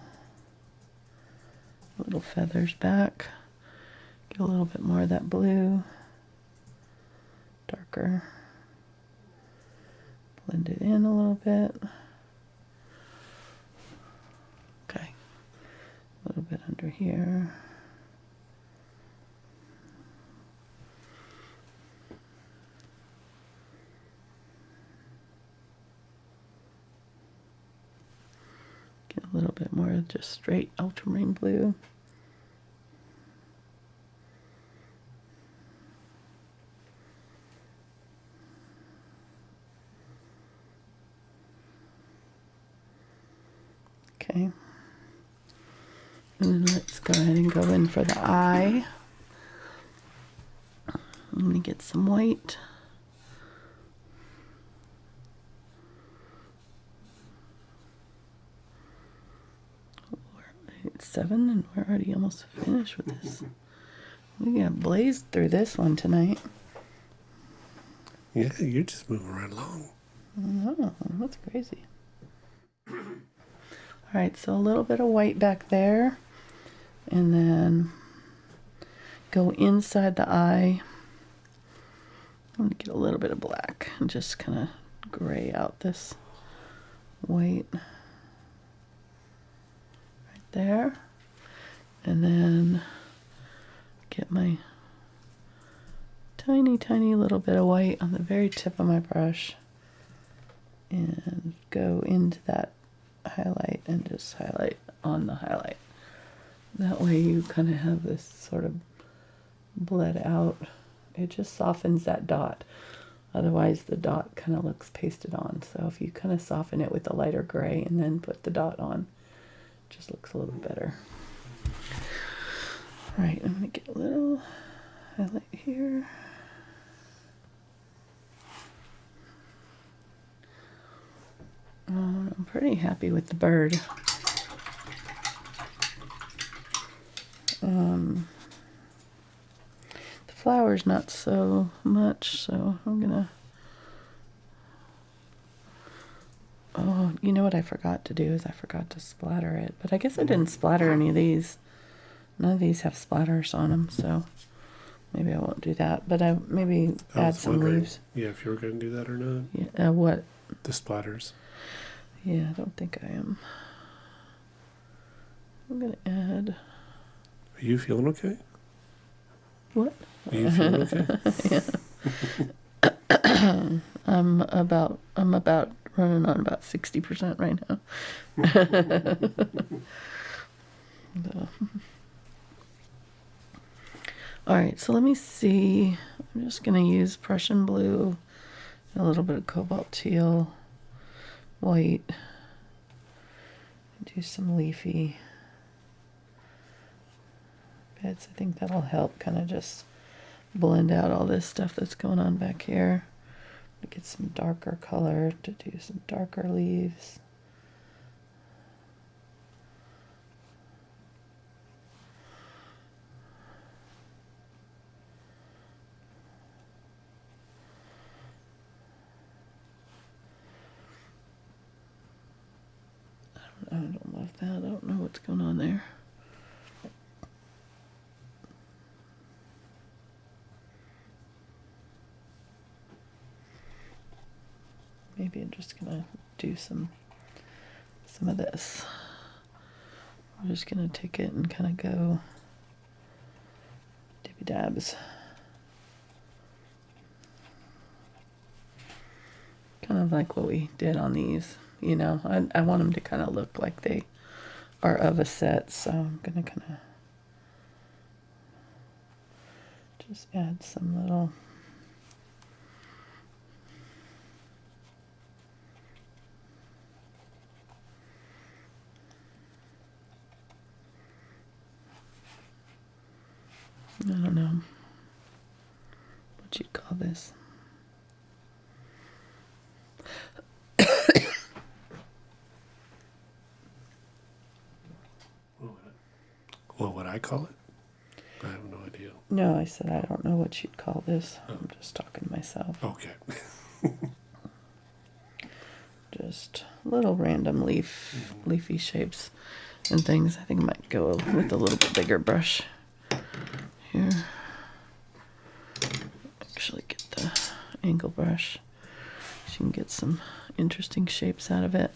feathers back. Get a little bit more of that blue. Darker. Blend it in a little bit. Okay. A little bit under here. Get a little bit more of just straight ultramarine blue. Okay, and then let's go ahead and go in for the eye. I'm going to get some white. We're at 7 and we're already almost finished with this. We got blazed through this one tonight. Yeah, you're just moving right along. Oh, that's crazy. All right, so a little bit of white back there, and then go inside the eye. I'm gonna get a little bit of black and just kind of gray out this white right there, and then get my tiny little bit of white on the very tip of my brush and go into that highlight and just highlight on the highlight. That way you kind of have this sort of bled out. It just softens that dot. Otherwise the dot kind of looks pasted on. So if you kind of soften it with a lighter gray and then put the dot on, it just looks a little better. All right, I'm going to get a little highlight here. I'm pretty happy with the bird. The flowers not so much, so I'm gonna... Oh, you know what I forgot to do is I forgot to splatter it. But I guess I didn't splatter any of these. None of these have splatters on them, so maybe I won't do that. But I maybe add some leaves. Yeah, if you were going to do that or not. Yeah, what? The splatters. Yeah, I don't think I am. I'm gonna add. Are you feeling okay? What? Are you feeling okay? I'm about running on about 60% right now. So. All right, so let me see. I'm just gonna use Prussian blue, a little bit of cobalt teal, white. Do some leafy bits. I think that'll help kind of just blend out all this stuff that's going on back here. To get some darker color, to do some darker leaves. I don't love that. I don't know what's going on there. Maybe I'm just gonna do some of this. I'm just gonna take it and kind of go dibby dabs. Kind of like what we did on these, you know. I want them to kind of look like they are of a set, so I'm gonna kind of just add some little I don't know what you'd call this. What would I call it? I have no idea. No, I said I don't know what you'd call this. I'm just talking to myself. Okay. Just little random leafy shapes and things. I think I might go with a little bit bigger brush here. Actually get the angle brush so you can get some interesting shapes out of it.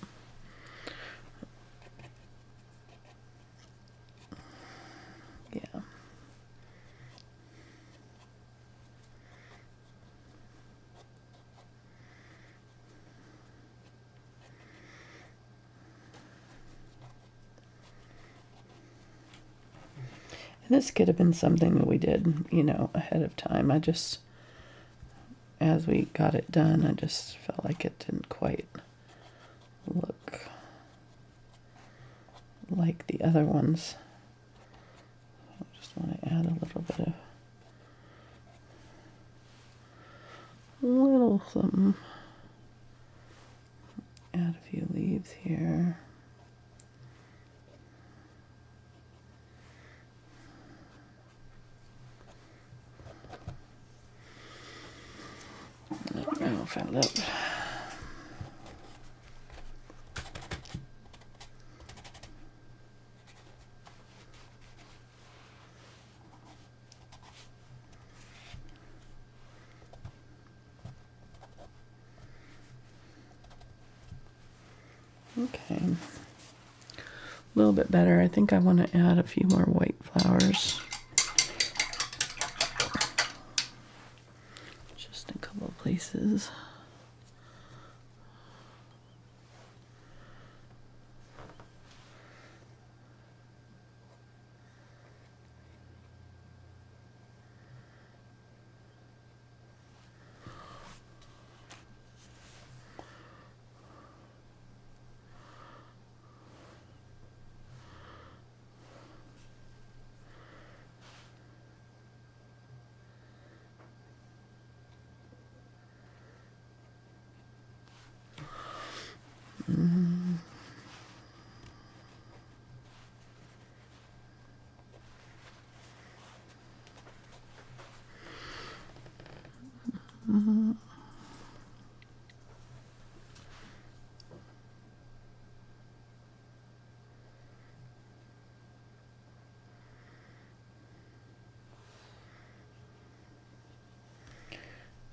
Yeah. And this could have been something that we did, you know, ahead of time. I just, as we got it done, I just felt like it didn't quite look like the other ones. I just want to add a little something. Add a few leaves here. I'll fill it up. Okay, a little bit better. I think I want to add a few more white flowers. Just a couple of places.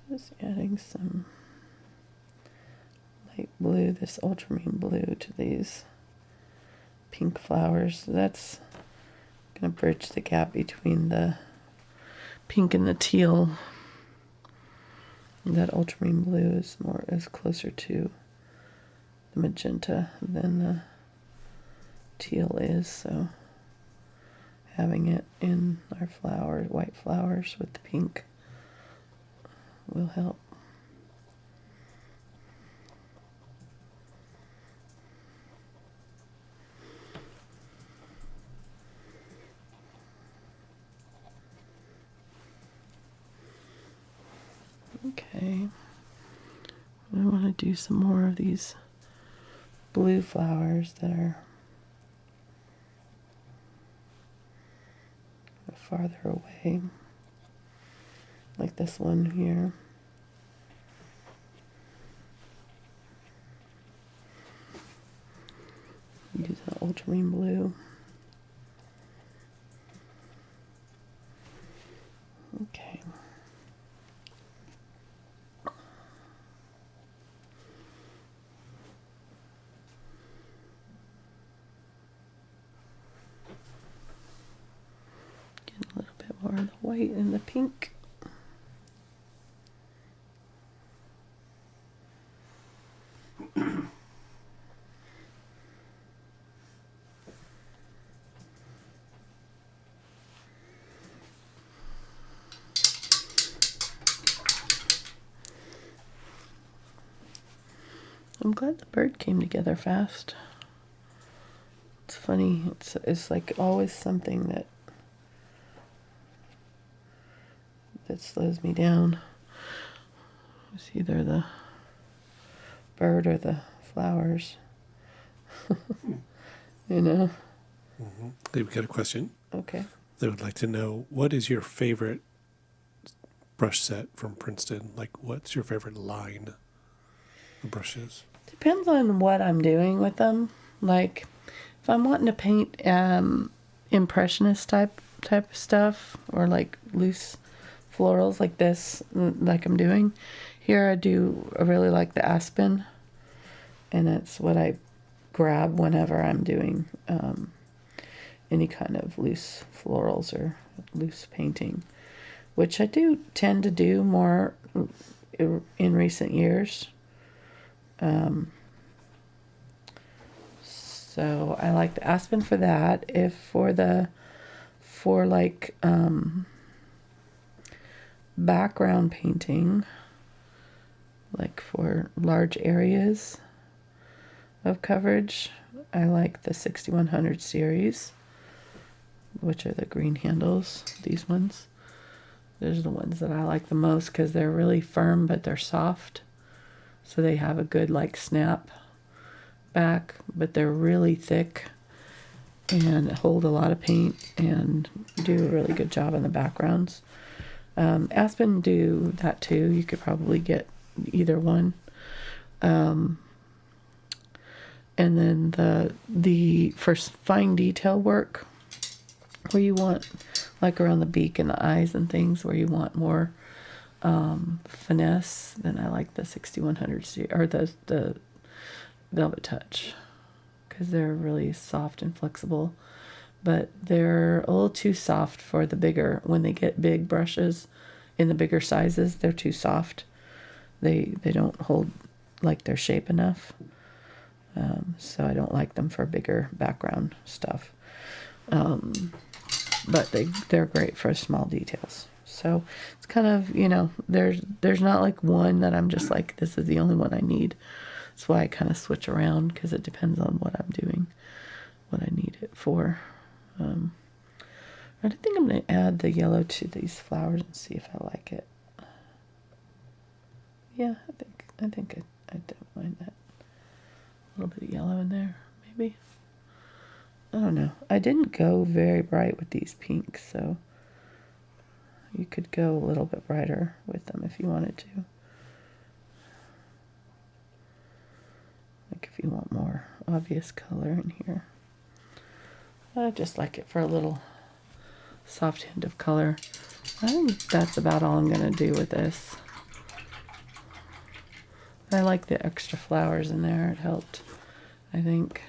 Just adding some light blue glue this ultramarine blue to these pink flowers. That's gonna bridge the gap between the pink and the teal. That ultramarine blue is closer to the magenta than the teal is, so having it in our flowers, white flowers with the pink, will help. Okay, I want to do some more of these blue flowers that are farther away, like this one here. Use an ultramarine blue. Okay. Get a little bit more of the white and the pink. I'm glad the bird came together fast. It's funny, it's like always something that slows me down. It's either the bird or the flowers. You know? Mm-hmm. They've got a question. Okay. They would like to know, what is your favorite brush set from Princeton? Like, what's your favorite line of brushes? Depends on what I'm doing with them. Like, if I'm wanting to paint impressionist type of stuff, or like loose florals like this, like I'm doing here, I really like the Aspen, and that's what I grab whenever I'm doing any kind of loose florals or loose painting, which I do tend to do more in recent years. So I like the Aspen for that. If for like background painting, like for large areas of coverage, I like the 6100 series, which are the green handles, these ones. Those are the ones that I like the most because they're really firm, but they're soft. So they have a good like snap back, but they're really thick and hold a lot of paint and do a really good job on the backgrounds. Aspen do that too. You could probably get either one. And then the for fine detail work, where you want like around the beak and the eyes and things, where you want more finesse, then I like the 6100 series, or the VelvetTouch, because they're really soft and flexible, but they're a little too soft for the bigger, when they get big brushes in the bigger sizes, they're too soft. They don't hold like their shape enough. So I don't like them for bigger background stuff. But they're great for small details. So it's kind of, you know, there's not like one that I'm just like, this is the only one I need. That's why I kind of switch around, because it depends on what I'm doing, what I need it for. I think I'm going to add the yellow to these flowers and see if I like it. Yeah, I think I don't mind that. A little bit of yellow in there, maybe. I don't know. I didn't go very bright with these pinks, so you could go a little bit brighter with them if you wanted to. Like if you want more obvious color in here. I just like it for a little soft hint of color. I think that's about all I'm going to do with this. I like the extra flowers in there. It helped, I think.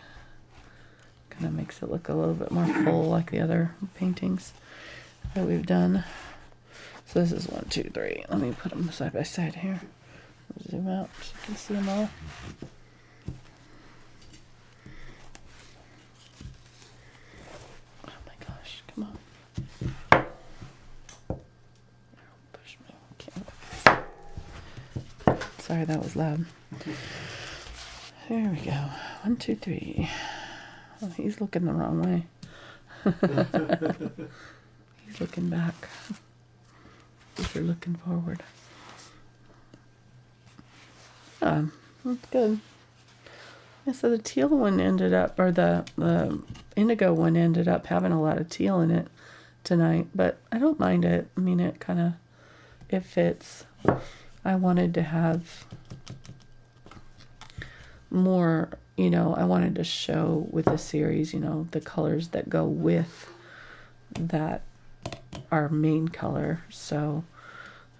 Kind of makes it look a little bit more full like the other paintings that we've done. So this is 1, 2, 3. Let me put them side by side here. Zoom out so you can see them all. Oh my gosh, come on. Push my camera. Sorry, that was loud. There we go. 1, 2, 3. Oh, he's looking the wrong way. He's looking back. If you're looking forward. That's good. Yeah, so the teal one ended up, or the indigo one ended up having a lot of teal in it tonight, but I don't mind it. I mean, it kind of, it fits. I wanted to have more, you know, I wanted to show with the series, you know, the colors that go with that, our main color. So,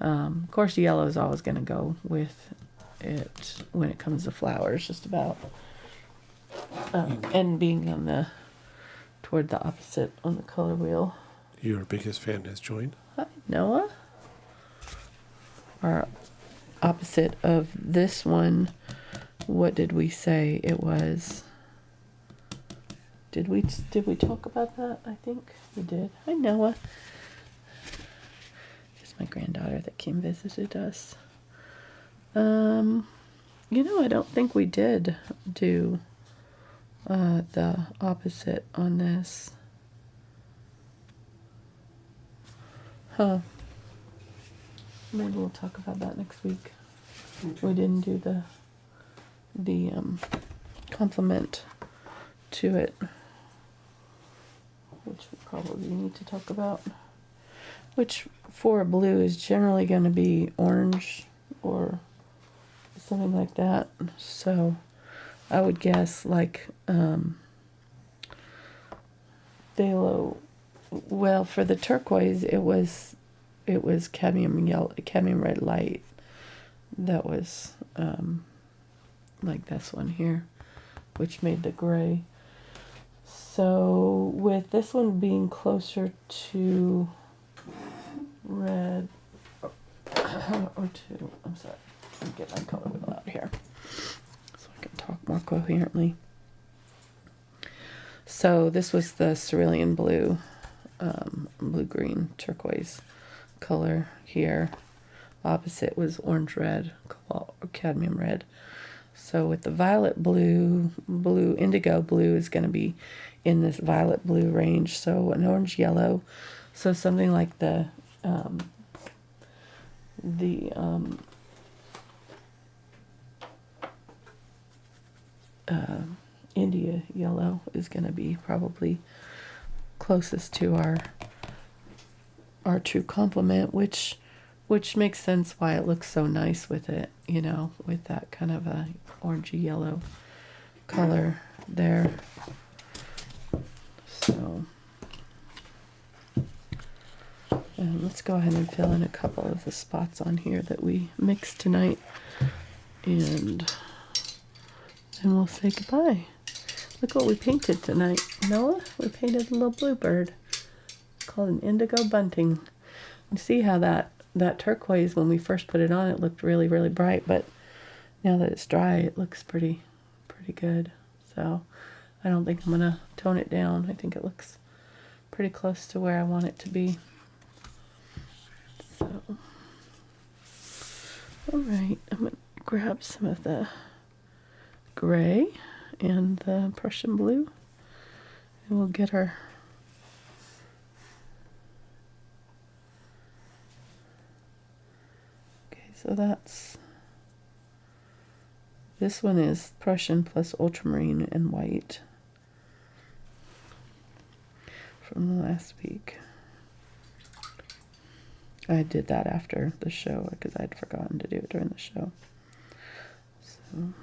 of course, yellow is always going to go with it when it comes to flowers, just about. And being on the, toward the opposite on the color wheel. Your biggest fan has joined. Hi, Noah. Our opposite of this one, what did we say it was? Did we talk about that? I think we did. Hi, Noah. It's my granddaughter that came visited us. You know, I don't think we did do the opposite on this. Huh. Maybe we'll talk about that next week. Okay. We didn't do the complement to it, which we probably need to talk about. Which for blue is generally going to be orange or something like that. So I would guess like phthalo. Well, for the turquoise, it was cadmium yellow, cadmium red light. That was like this one here, which made the gray. So with this one being closer to red, or to, I'm sorry, let me get my color wheel out here so I can talk more coherently. So this was the cerulean blue, blue-green turquoise color here. Opposite was orange red, cobalt, or cadmium red. So with the violet blue, indigo blue is going to be in this violet blue range. So an orange yellow. So something like the India yellow is going to be probably closest to our true complement, which makes sense why it looks so nice with it, you know, with that kind of a orangey yellow color there. So let's go ahead and fill in a couple of the spots on here that we mixed tonight, and then we'll say goodbye. Look what we painted tonight, Noah. We painted a little bluebird called an indigo bunting. You see how that turquoise, when we first put it on, it looked really, really bright, but now that it's dry, it looks pretty good. So I don't think I'm gonna tone it down. I think it looks pretty close to where I want it to be. So, all right, I'm gonna grab some of the gray and the Prussian blue, and we'll get our so that's, this one is Prussian plus ultramarine and white from the last week. I did that after the show because I'd forgotten to do it during the show. So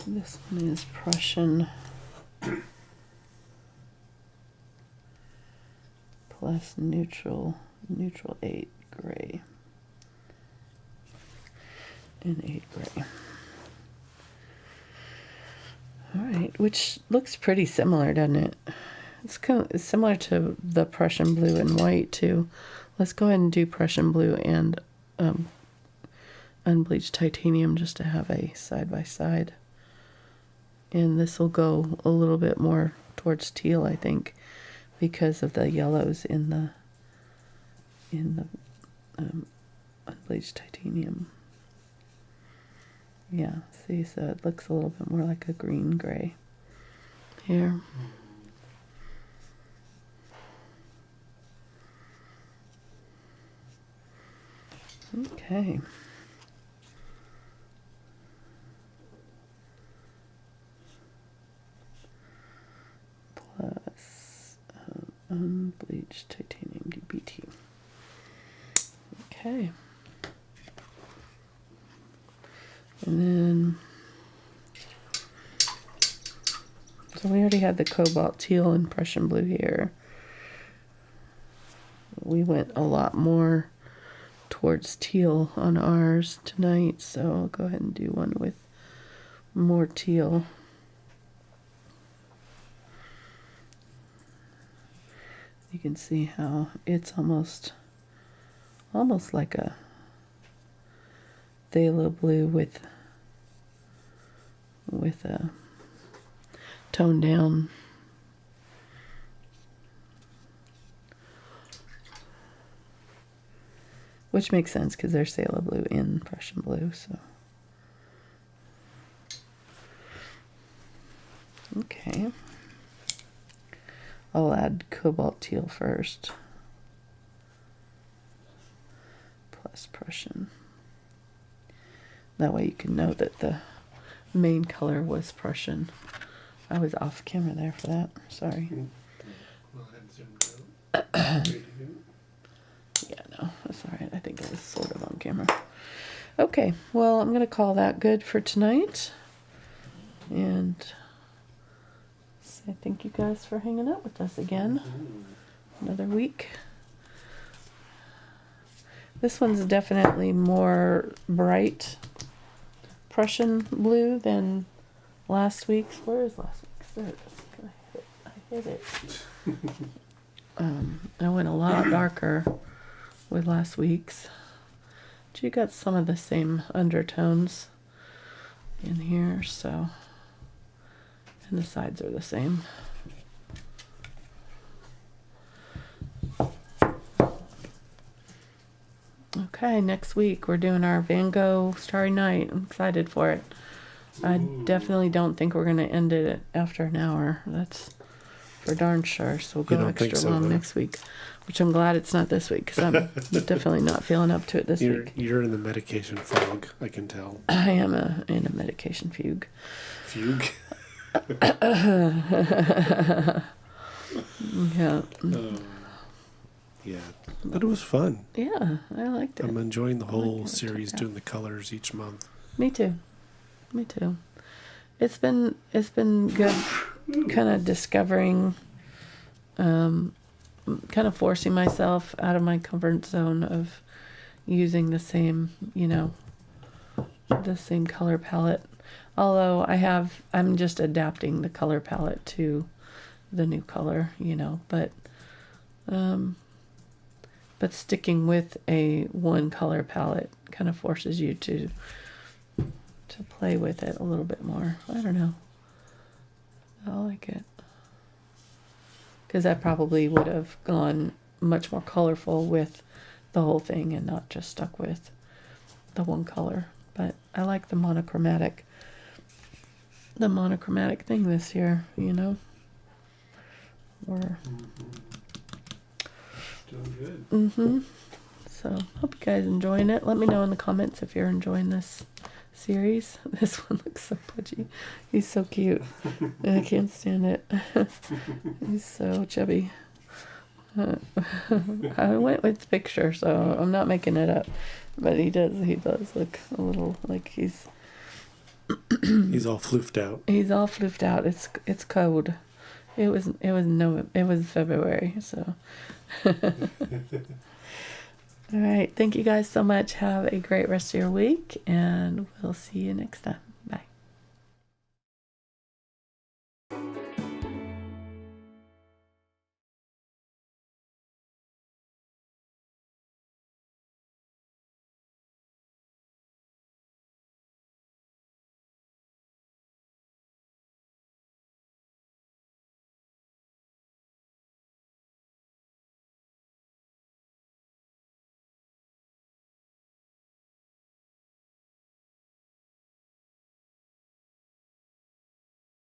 this one is Prussian plus neutral neutral 8 gray, and 8 gray. All right, which looks pretty similar, doesn't it? It's similar to the Prussian blue and white too. Let's go ahead and do Prussian blue and unbleached titanium just to have a side by side. And this will go a little bit more towards teal, I think, because of the yellows in the unbleached titanium. Yeah, see, so it looks a little bit more like a green gray here. Okay. Plus unbleached titanium DBT. Okay. And then, so we already had the cobalt, teal, and Prussian blue here. We went a lot more towards teal on ours tonight, so I'll go ahead and do one with more teal. You can see how it's almost like a phthalo blue with a toned down which makes sense because there's phthalo blue in Prussian blue. So okay, I'll add cobalt teal first plus Prussian. That way you can know that the main color was Prussian. I was off camera there for that. Sorry. Yeah, no, that's all right. I think I was sort of on camera. Okay, well, I'm going to call that good for tonight. And say thank you guys for hanging out with us again. Another week. This one's definitely more bright Prussian blue than last week's. Where is last week's? There it is. I hit it. I went a lot darker with last week's. But you got some of the same undertones in here, so, and the sides are the same. Okay, next week we're doing our Van Gogh Starry Night. I'm excited for it. I definitely don't think we're going to end it after an hour. That's for darn sure. So we'll go extra long next week, which I'm glad it's not this week because I'm definitely not feeling up to it this week. You're in the medication fog, I can tell. I am in a medication fugue. Fugue? Yeah. Yeah, but it was fun. Yeah, I liked it. I'm enjoying the whole series, doing the colors each month. Me too. Me too. It's been good, kind of discovering, kind of forcing myself out of my comfort zone of using the same, the same color palette. Although I'm just adapting the color palette to the new color, but sticking with a one color palette kind of forces you to play with it a little bit more. I don't know. I like it. Because I probably would have gone much more colorful with the whole thing and not just stuck with the one color. But I like the monochromatic thing this year, We're doing good. So hope you guys enjoying it. Let me know in the comments if you're enjoying this series. This one looks so pudgy. He's so cute. I can't stand it. He's so chubby. I went with the picture, so I'm not making it up. But he does look a little like he's He's all floofed out. He's all floofed out. It's cold. It was February, so All right. Thank you guys so much. Have a great rest of your week, and we'll see you next time.